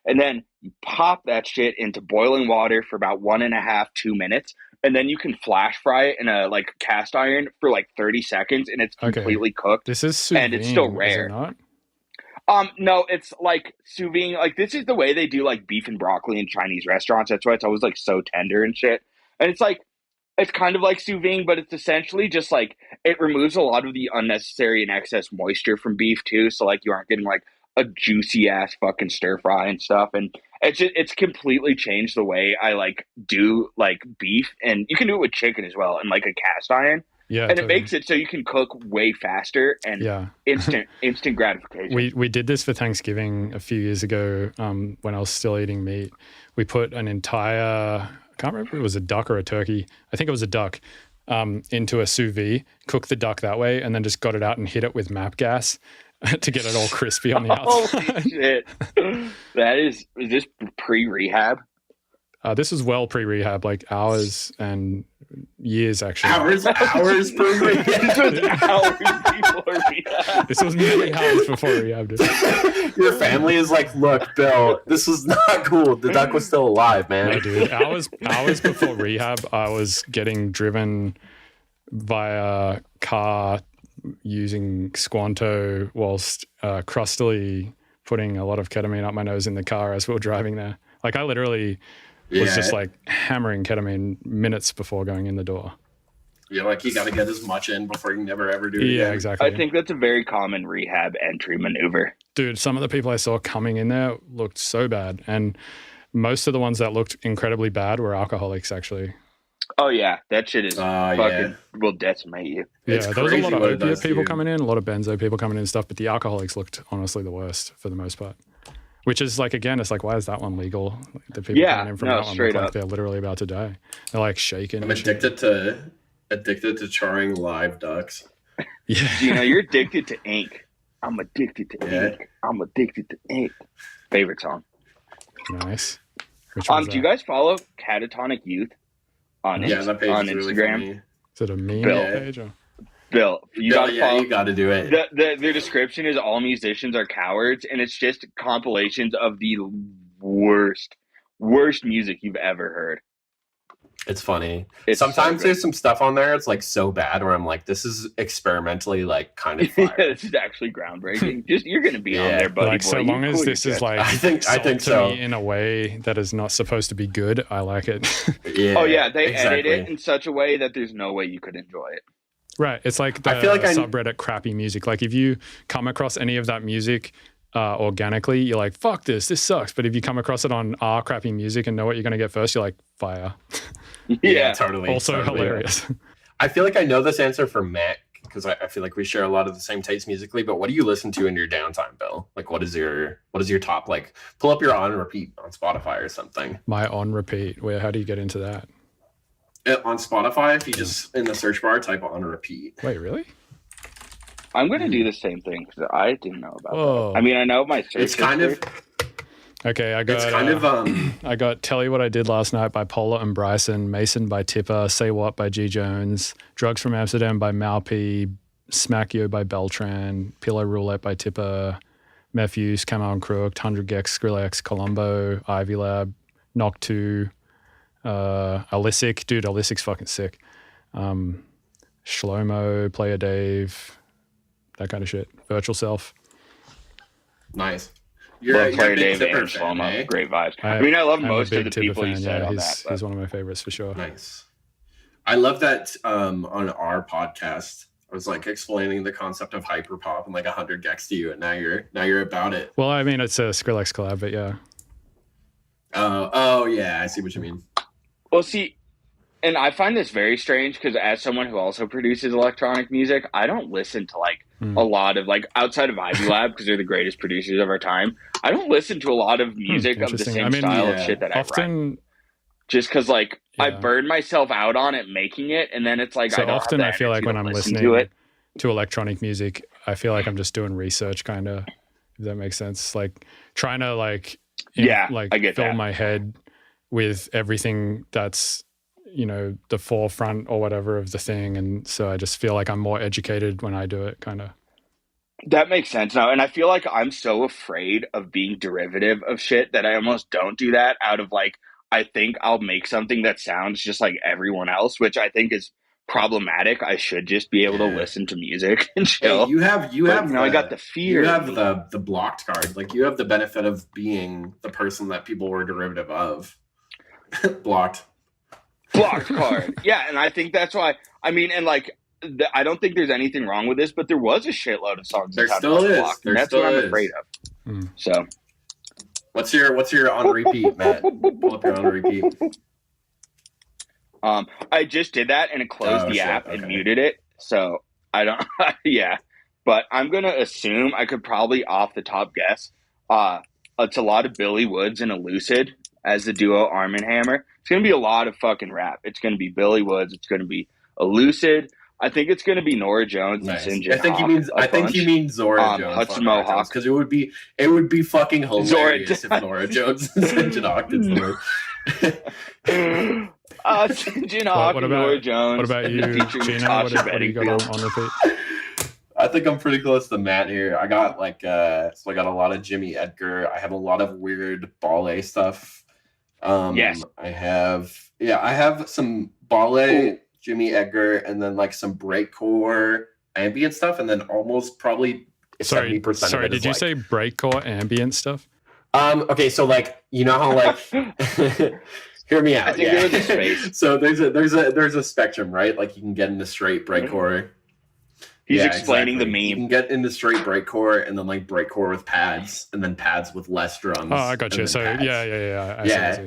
and then you pop that shit into boiling water for about 1.5, 2 minutes, and then you can flash fry it in a like cast iron for like 30 seconds, and it's completely cooked. This is sous and it's still vide, rare. is it not? No, it's like sous vide. Like this is the way they do like beef and broccoli in Chinese restaurants. That's why it's always like so tender and shit. And it's like it's kind of like sous vide, but it's essentially just like it removes a lot of the unnecessary and excess moisture from beef too. So like you aren't getting like a juicy ass fucking stir fry and stuff. And it's completely changed the way I like do like beef, and you can do it with chicken as well, and like a cast iron. Yeah, and it makes it so you can cook way faster and instant gratification. We did this for Thanksgiving a few years ago when I was still eating meat. We put an entire, I can't remember if it was a duck or a turkey. I think it was a duck into a sous vide, cooked the duck that way, and then just got it out and hit it with MAP gas to get it all crispy on the outside. Holy shit. Is this pre-rehab? This was well pre-rehab, like hours and years actually. Hours per rehab. This was many hours before rehab. Dude. Your family is like, look, Bill, this was not cool. The duck was still alive, man. No, dude. Hours before rehab, I was getting driven by a car using Squanto whilst crustily putting a lot of ketamine up my nose in the car as we were driving there. Like I literally was just like hammering ketamine minutes before going in the door. Yeah, like you got to get as much in before you never ever do it Yeah, again. exactly. I think that's a very common rehab entry maneuver. Dude, some of the people I saw coming in there looked so bad. And most of the ones that looked incredibly bad were alcoholics, actually. Oh, yeah. That shit is fucking will decimate you. Yeah, It's there was a lot of crazy what it opiate does to people you. coming in, a lot of benzo people coming in and stuff, but the alcoholics looked honestly the worst for the most part. Which is like, again, it's like, why is that one legal? The people coming in from that one look like they're literally about to die. They're like shaking. I'm addicted to charring live ducks. Yeah. You know, you're addicted to ink. I'm addicted to ink. I'm addicted to ink. Favorite song. Nice. Which one's do you that? guys follow Catatonic Youth on that page on is really Instagram? funny. Is it a meme Bill. page? Or? Bill, you gotta follow. You got to do it. Their description is all musicians are cowards, and it's just compilations of the worst music you've ever heard. It's funny. It's Sometimes so there's some stuff on there. It's like so bad where I'm like, this is experimentally like kind of fire. This is actually groundbreaking. Just you're gonna be on there, buddy. Like, boy. so You long as cool this your is shit. like I think sold so. to me in a way that is not supposed to be good, I like it. Yeah. Oh yeah, they exactly. edit it in such a way that there's no way you could enjoy it. Right. It's like the I feel like subreddit crappy music. Like if you come across any of that music organically, you're like, fuck this sucks. But if you come across it on crappy music and know what you're going to get first, you're like, fire. Yeah, totally. Also totally. hilarious. I feel like I know this answer for Mac because I feel like we share a lot of the same tastes musically. But what do you listen to in your downtime, Bill? Like, what is your top? Like, pull up your on repeat on Spotify or something. My on repeat. How do you get into that? On Spotify, if you just in the search bar type on repeat. Wait, really? I'm gonna do the same thing because I didn't know about Whoa. that. I mean, I know my search. It's kind of. Okay, I got. It's kind of. I got "Tell You What I Did Last Night" by Paula and Bryson, "Mason" by Tipper, "Say What" by G Jones, "Drugs from Amsterdam" by Malpi, "Smack Yo" by Beltran, "Pillow Roulette" by Tipper, Matthews, Camo and Crooked, 100 Gex, Skrillex, Colombo, Ivy Lab, Knock 2, Alisic, dude, Alisic's fucking sick. Shlomo, Player Dave, that kind of shit. Virtual Self. Nice. Love Player a big Dave Tipper and fan, Shlomo. eh? Great vibes. I mean, I love I'm a most of big the Tipper people you fan, said yeah, on he's that. one of my favorites for sure. Nice. I love that on our podcast. I was like explaining the concept of hyperpop and like 100 Gex to you, and now you're about it. Well, I mean, it's a Skrillex collab, but yeah. Oh yeah, I see what you mean. Well, see, and I find this very strange because as someone who also produces electronic music, I don't listen to like a lot of like outside of Ivy Lab because they're the greatest producers of our time. I don't listen to a lot of music of the interesting. same I mean, style yeah. of shit that I write. Often, Just because like I Yeah. burned myself out on it making it, and then it's like so I don't often have I the feel like energy when to I'm listen listening to it. to electronic music, I feel like I'm just doing research, kind of. If that makes sense, like trying to like I get fill that. my head with everything that's the forefront or whatever of the thing, and so I just feel like I'm more educated when I do it, kind of. That makes sense now. And I feel like I'm so afraid of being derivative of shit that I almost don't do that out of like, I think I'll make something that sounds just like everyone else, which I think is problematic. I should just be able to listen to music and chill. Hey, you have I got the fear. You have the blocked card. Like you have the benefit of being the person that people were derivative of. Blocked card. Yeah, and I think that's why. I mean, and like, I don't think there's anything wrong with this, but there was a shitload of songs. There still is. Blocked, and that's what I'm afraid of. So, what's your on repeat, Matt? Pull up your on repeat. I just did that and it closed the app and muted it. So I don't. Yeah, but I'm gonna assume I could probably off the top guess. It's a lot of Billy Woods and Elucid as the duo Arm & Hammer. It's going to be a lot of fucking rap. It's going to be Billy Woods. It's going to be Elucid. I think it's going to be Nora Jones and Sinjin. I think you mean Zora Jones. Hudson Mohawk. Because it would be fucking hilarious if Nora Jones and Sinjin Hawk did Zora. Sinjin Hawk and Nora Jones. What about you, Gina? What do you got on repeat? I think I'm pretty close to Matt here. I got so I got a lot of Jimmy Edgar. I have a lot of weird ballet stuff. Yes. I have some ballet, Jimmy Edgar, and then like some breakcore ambient stuff, and then almost probably 70%. Sorry, did you say breakcore ambient stuff? Okay, so like you know how like hear me out. I think there's a space. So there's a spectrum, right? Like you can get into straight breakcore. He's explaining the meme. You can get into straight breakcore and then like breakcore with pads and then pads with less drums. Oh, I got you. So pads. yeah.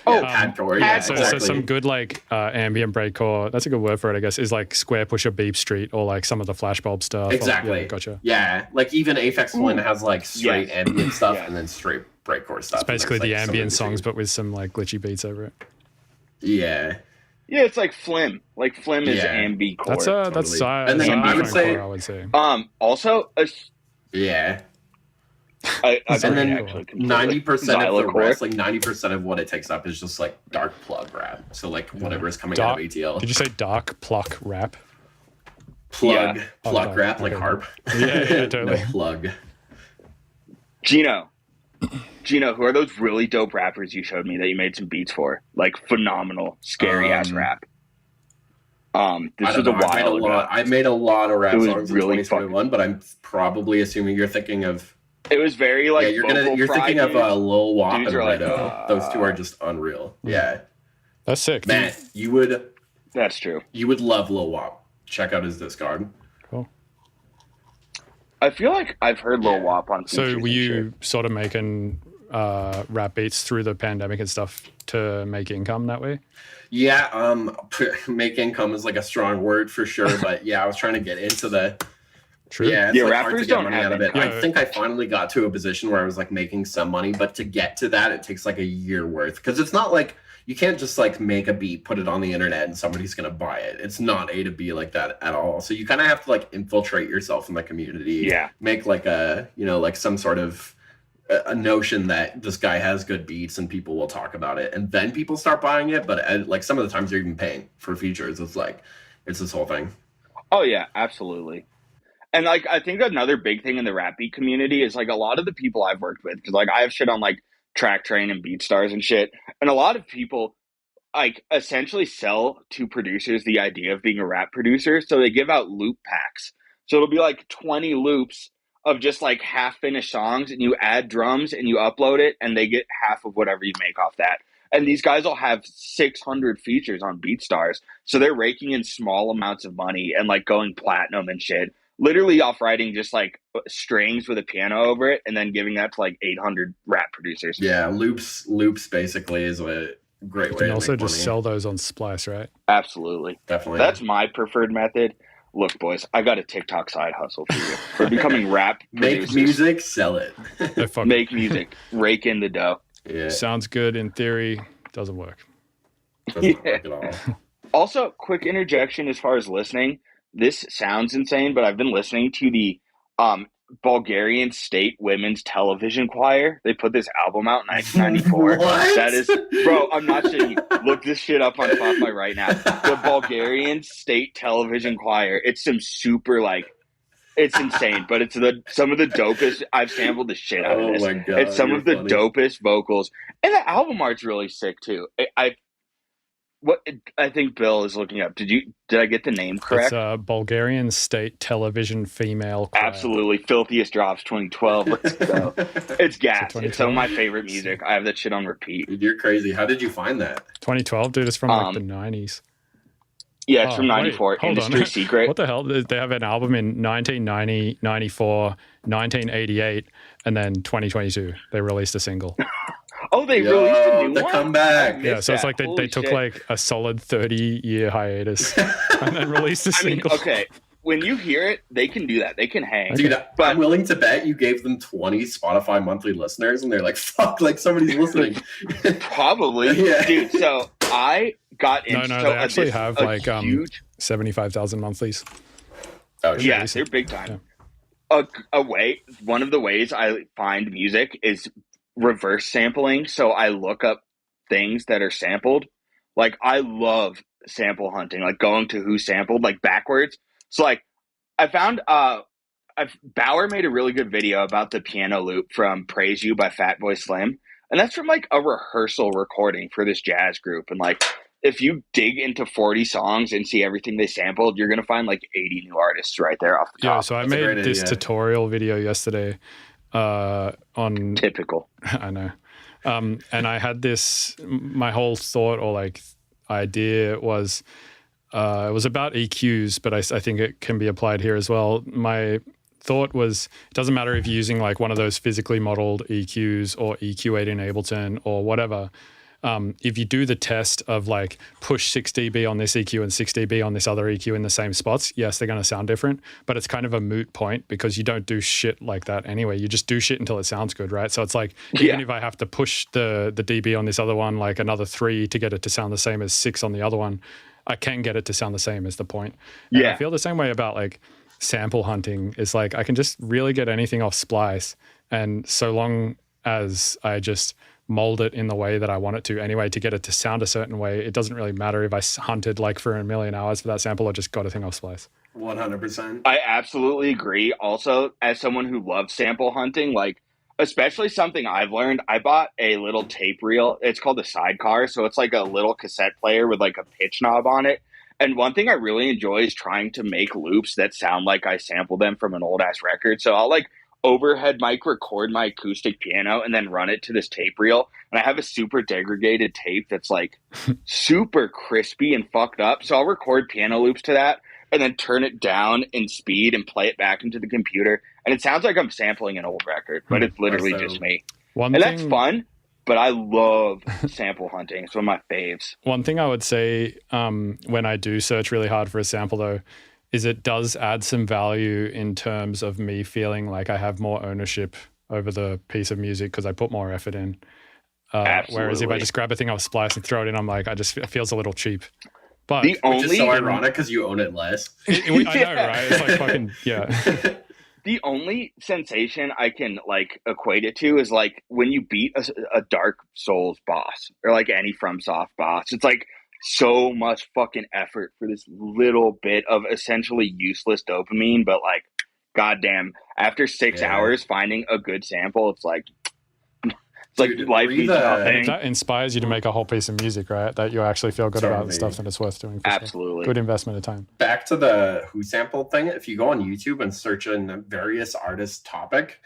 Padcore. So some good like ambient breakcore. That's a good word for it, I guess. Is like Square Pusher Beep Street or like some of the Flashbulb stuff. Exactly. Gotcha. Yeah, like even Aphex Twin has like straight ambient stuff and then straight breakcore stuff. It's basically the ambient songs, but with some like glitchy beats over it. Yeah. Yeah, it's like Flim. Like Flim is ambi-core. That's totally. And then I would say also yeah. And then 90% of the rest, like 90% of what it takes up is just like dark plug rap. So like whatever is coming out of ATL. Did you say dark pluck rap? Plug rap, like harp. Yeah, totally. No, plug. Gino, who are those really dope rappers you showed me that you made some beats for? Like phenomenal, scary ass rap. This was a while ago. I made a lot of rap songs in 2021, but I'm probably assuming you're thinking of. It was very like you're thinking of Lil Wap and Redo. Those two are just unreal. Yeah, that's sick. Matt, you would. That's true. You would love Lil Wap. Check out his Discard. Cool. I feel like I've heard Lil Wap on. So were you sort of making rap beats through the pandemic and stuff to make income that way? Yeah, make income is like a strong word for sure, but yeah, I was trying to get into the. True. Yeah, it's like rappers hard to get don't money have out of it. it. I think I finally got to a position where I was like making some money, but to get to that, it takes like a year worth because it's not like you can't just like make a beat, put it on the internet, and somebody's gonna buy it. It's not A to B like that at all. So you kind of have to like infiltrate yourself in the community. Yeah. Make like a like some sort of a notion that this guy has good beats and people will talk about it, and then people start buying it. But like some of the times you're even paying for features. It's this whole thing. Oh yeah, absolutely. And like I think another big thing in the rap beat community is like a lot of the people I've worked with, because like I have shit on like Track Train and BeatStars and shit, and a lot of people like essentially sell to producers the idea of being a rap producer, so they give out loop packs. So it'll be like 20 loops of just like half finished songs, and you add drums and you upload it, and they get half of whatever you make off that. And these guys will have 600 features on BeatStars, so they're raking in small amounts of money and like going platinum and shit. Literally off writing just like strings with a piano over it and then giving that to like 800 rap producers. Yeah, loops basically is a great way. You can also just sell those on Splice, right? Absolutely. Definitely. That's my preferred method. Look, boys, I got a TikTok side hustle for you. For becoming rap producers. Make music, sell it. Make music, rake in the dough. Yeah. Sounds good in theory, doesn't work. Doesn't work at all. Also, quick interjection as far as listening. This sounds insane, but I've been listening to the Bulgarian State Women's Television Choir. They put this album out in 1994. What? That is, bro, I'm not shitting you. Look this shit up on Spotify right now. The Bulgarian State Television Choir. It's some super It's insane, but it's some of the dopest. I've sampled the shit out of Oh this. my God, It's some you're of the funny. dopest vocals, and the album art's really sick too. I think Bill is looking up. Did I get the name correct? It's a Bulgarian state television female choir. Absolutely, Filthiest Drops 2012. Let's go. It's gas. It's some of my favorite music. I have that shit on repeat. Dude, you're crazy. How did you find that? 2012, dude. It's from like the 90s. Yeah, it's from wait, 94. hold Industry on. Secret. What the hell? They have an album in 1990, 94, 1988, and then 2022. They released a single. Oh, they released a new the one? comeback. Yeah, so it's like they took shit. like a solid 30-year hiatus and then released a single. Okay, when you hear it, they can do that. They can hang. Dude, But- I'm willing to bet you gave them 20 Spotify monthly listeners, and they're like, "Fuck, like somebody's listening." Probably. Yeah. Dude, so I got into No, they actually have like huge 75,000 monthlies. Oh, shit. yeah, they're big time. One of the ways I find music is reverse sampling. So I look up things that are sampled. Like I love sample hunting, like going to who sampled, like backwards. So like I found Bauer made a really good video about the piano loop from Praise You by Fatboy Slim. And that's from like a rehearsal recording for this jazz group. And like if you dig into 40 songs and see everything they sampled, you're gonna find like 80 new artists right there off the top. Yeah, so I That's a made great this idea. tutorial video yesterday on Typical. I know. And I had this, my whole thought or like idea was, it was about EQs, but I think it can be applied here as well. My thought was, it doesn't matter if you're using like one of those physically modeled EQs or EQ8 in Ableton or whatever. If you do the test of like push 6 dB on this EQ and 6 dB on this other EQ in the same spots, yes, they're going to sound different, but it's kind of a moot point because you don't do shit like that anyway. You just do shit until it sounds good, right? So it's like, even if I have to push the dB on this other one, like another 3 to get it to sound the same as 6 on the other one, I can get it to sound the same is the point. And I feel the same way about like sample hunting. Is like, I can just really get anything off Splice. And so long as I just mold it in the way that I want it to anyway, to get it to sound a certain way, it doesn't really matter if I hunted like for a million hours for that sample or just got a thing off Splice. 100%. I absolutely agree. Also, as someone who loves sample hunting, like especially something I've learned, I bought a little tape reel. It's called a sidecar. So it's like a little cassette player with like a pitch knob on it. And one thing I really enjoy is trying to make loops that sound like I sampled them from an old ass record. So I'll like overhead mic record my acoustic piano and then run it to this tape reel. And I have a super degraded tape that's like super crispy and fucked up. So I'll record piano loops to that and then turn it down in speed and play it back into the computer. And it sounds like I'm sampling an old record, but it's literally just me. That's fun, but I love sample hunting. It's one of my faves. One thing I would say when I do search really hard for a sample though, is it does add some value in terms of me feeling like I have more ownership over the piece of music because I put more effort in. Whereas if I just grab a thing off Splice and throw it in, I'm like, it feels a little cheap. But the only Which is so ironic because you own it less. I know, right? It's like fucking, yeah. The only sensation I can like equate it to is like when you beat a Dark Souls boss or like any FromSoft boss. It's like so much fucking effort for this little bit of essentially useless dopamine, but like, goddamn, after 6 hours finding a good sample, it's like Dude, life needs nothing. That inspires you to make a whole piece of music, right? That you actually feel good about the stuff and it's worth doing. For Absolutely. Sure. Good investment of time. Back to the Who sample thing. If you go on YouTube and search in various artist topic,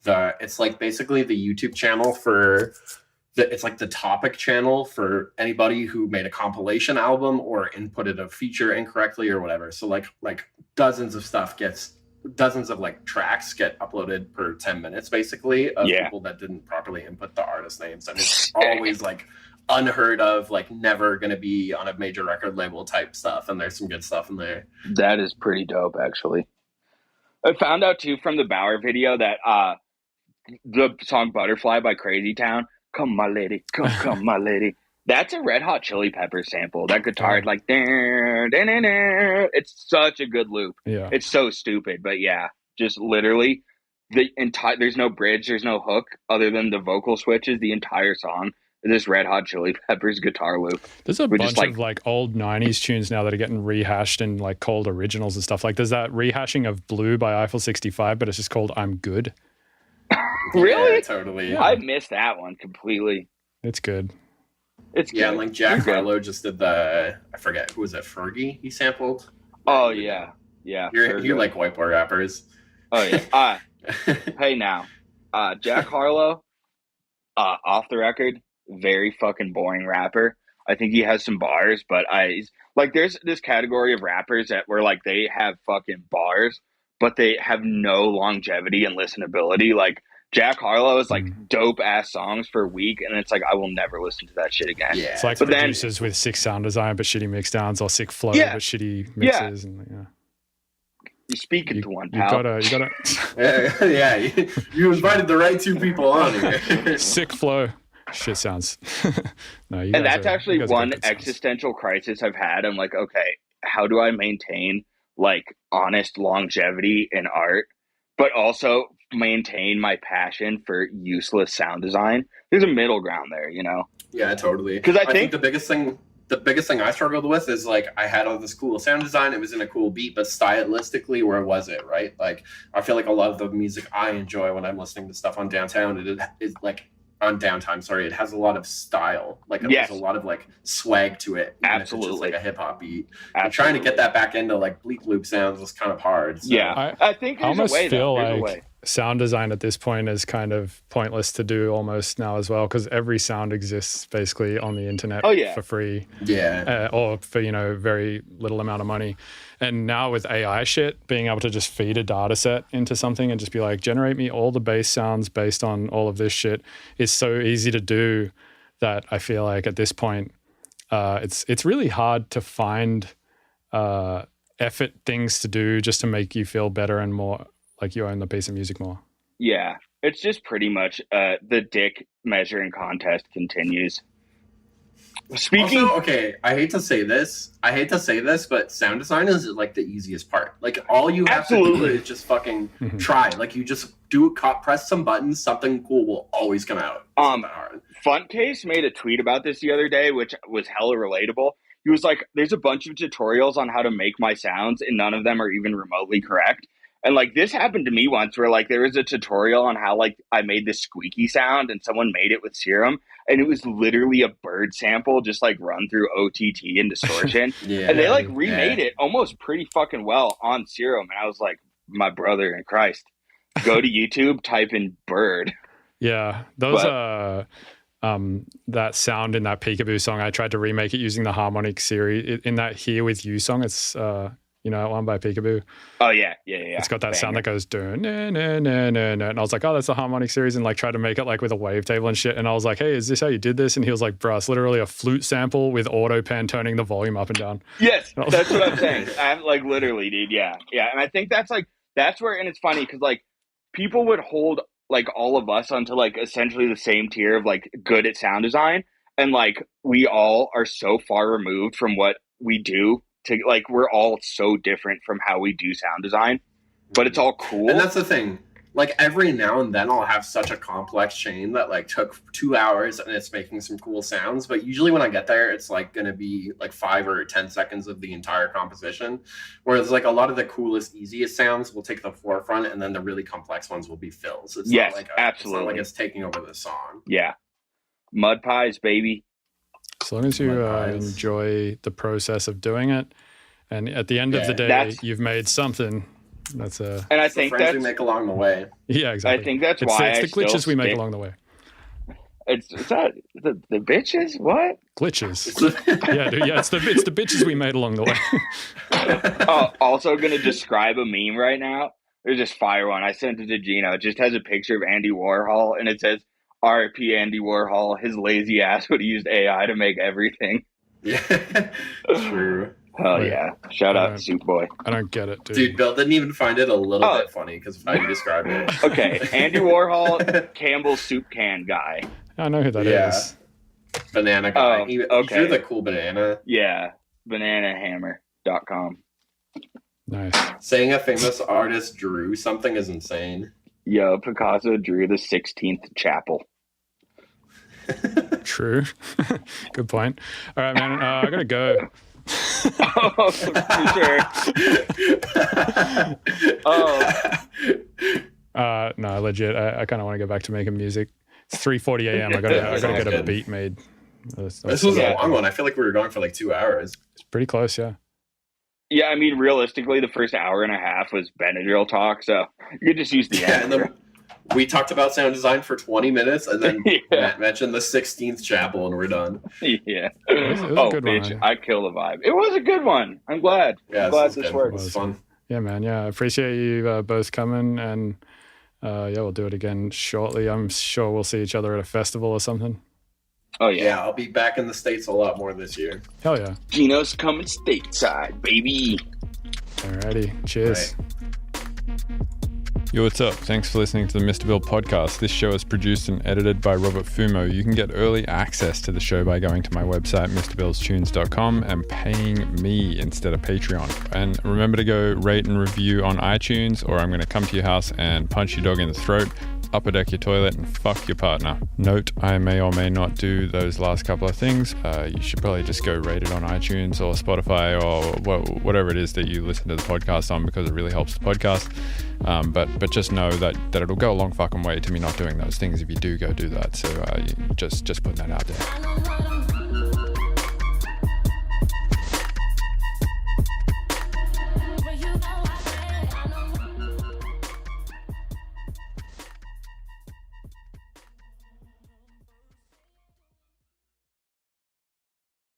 it's like basically the YouTube channel for it's like the topic channel for anybody who made a compilation album or inputted a feature incorrectly or whatever. So like dozens of like tracks get uploaded per 10 minutes basically of people that didn't properly input the artist names, and it's always like unheard of, like never gonna be on a major record label type stuff, and there's some good stuff in there. That is pretty dope, actually. I found out too from the Bauer video that the song Butterfly by Crazy Town, come my lady, come my lady, that's a Red Hot Chili Peppers sample. That guitar is like, it's such a good loop. Yeah. It's so stupid, but yeah, just literally the entire, there's no bridge, there's no hook other than the vocal switches. The entire song this Red Hot Chili Peppers guitar loop. There's a Which bunch is like- of like old 90s tunes now that are getting rehashed and like called originals and stuff. Like there's that rehashing of Blue by Eiffel 65, but it's just called I'm Good. Really? Yeah, totally. Yeah. I missed that one completely. It's good. It's Yeah, good. and like Jack It's good. Harlow just did the, I forget, who was it, Fergie he sampled? Oh yeah, yeah. You like white boy rappers. Oh yeah. Hey now, Jack Harlow, off the record, very fucking boring rapper. I think he has some bars, but there's this category of rappers that where like they have fucking bars, but they have no longevity and listenability. Like Jack Harlow is like dope ass songs for a week, and it's like I will never listen to that shit again. Yeah. It's like But then- producers with sick sound design but shitty mix downs, or sick flow Yeah. but shitty mixes. And You're speaking to one, you pal. gotta Yeah, you invited the right two people on here. sick flow. Shit sounds. No, you And guys that's are- actually you guys are one good sounds. existential crisis I've had. I'm like, okay, how do I maintain like honest longevity in art, but also maintain my passion for useless sound design? There's a middle ground there, you know? Yeah, totally. 'Cause I think think- the biggest thing I struggled with is like I had all this cool sound design, it was in a cool beat, but stylistically, where was it, right? Like I feel like a lot of the music I enjoy when I'm listening to stuff on downtown, it is like on downtime, sorry, it has a lot of style. Like Yes. there's a lot of like swag to it. Even if it's Absolutely. just like a hip hop beat. And trying to get that back into like bleep loop sounds was kind of hard. So. Yeah. I think I there's almost a way, feel though. There's a like way. sound design at this point is kind of pointless to do almost now as well, because every sound exists basically on the internet for free. Yeah. Or for, very little amount of money. And now with AI shit, being able to just feed a data set into something and just be like, generate me all the bass sounds based on all of this shit is so easy to do that I feel like at this point, it's really hard to find effort things to do just to make you feel better and more like you own the piece of music more. Yeah. It's just pretty much the dick measuring contest continues. Speaking Also, okay, I hate to say this, but sound design is like the easiest part. Like all you have to do Absolutely. is just fucking try. Like you just press some buttons, something cool will always come out. It's not that hard. Funcase made a tweet about this the other day, which was hella relatable. He was like, there's a bunch of tutorials on how to make my sounds, and none of them are even remotely correct. And like this happened to me once where like there was a tutorial on how like I made this squeaky sound and someone made it with Serum, and it was literally a bird sample just like run through OTT and distortion. Yeah. And they like remade it almost pretty fucking well on Serum. And I was like, my brother in Christ, go to YouTube, type in bird. Yeah. Those that sound in that Peekaboo song, I tried to remake it using the harmonic series in that Here With You song. It's that one by Peekaboo. Oh yeah. It's got that sound that goes dun, na, na, na, na, na. And I was like, oh, that's the harmonic series, and like tried to make it like with a wavetable and shit. And I was like, hey, is this how you did this? And he was like, bro, it's literally a flute sample with auto pan turning the volume up and down. Yes, that's what I'm saying. I'm like literally, dude. Yeah. And I think that's where, and it's funny because like people would hold like all of us onto like essentially the same tier of like good at sound design, and like we all are so far removed from what we do. To like, we're all so different from how we do sound design, but it's all cool. And that's the thing. Like every now and then I'll have such a complex chain that like took 2 hours and it's making some cool sounds. But usually when I get there, it's like going to be like 5 or 10 seconds of the entire composition. Whereas like a lot of the coolest, easiest sounds will take the forefront, and then the really complex ones will be fills. It's Yes, not like absolutely. It's not like it's taking over the song. Yeah. Mud pies, baby. As long as you enjoy the process of doing it, and at the end of the day, you've made something. That's a. And I It's the think friends that's we make along the way. Yeah, exactly. I think that's it's why it's the I still glitches we make stick- along the way. It's that the bitches. What? Glitches. Yeah, dude. Yeah, it's the bitches we made along the way. Oh, also gonna describe a meme right now. There's this fire one. I sent it to Gino. It just has a picture of Andy Warhol, and it says, "R.I.P. Andy Warhol. His lazy ass would have used AI to make everything." Yeah, true. Hell yeah! Shout out Soup Boy. I don't get it, dude. Dude, Bill didn't even find it a little bit funny because of how you described it. Okay, Andy Warhol, Campbell's soup can guy. I know who that is. Banana guy. Oh, He okay. drew the cool banana. Yeah, bananahammer.com. Nice. Saying a famous artist drew something is insane. Yo, Picasso drew the 16th chapel. True. Good point. All right, man. I gotta go. Oh, for sure. Oh, No, legit. I kind of want to go back to making music. It's 3:40 a.m. I gotta get a beat made. This was a long one. I feel like we were going for like 2 hours. It's pretty close, yeah. yeah. I mean, realistically, the first hour and a half was Benadryl talk, so you could just use the And then we talked about sound design for 20 minutes, and then Matt mentioned the 16th chapel, and we're done. Yeah. It was a good bitch, one. I kill the vibe. It was a good one. I'm glad. Yeah, I'm glad this this It worked. was fun. Yeah, man. Yeah, I appreciate you both coming, and we'll do it again shortly. I'm sure we'll see each other at a festival or something. Oh yeah. Yeah, I'll be back in the States a lot more this year. Hell yeah. Gino's coming stateside, baby. Alrighty. Cheers. Right. Yo, what's up? Thanks for listening to the Mr. Bill podcast. This show is produced and edited by Robert Fumo. You can get early access to the show by going to my website, mrbillstunes.com, and paying me instead of Patreon. And remember to go rate and review on iTunes, or I'm going to come to your house and punch your dog in the throat, upper deck your toilet, and fuck your partner. Note, I may or may not do those last couple of things. You should probably just go rate it on iTunes or Spotify or whatever it is that you listen to the podcast on, because it really helps the podcast. But just know that it'll go a long fucking way to me not doing those things if you do go do that. So just putting that out there.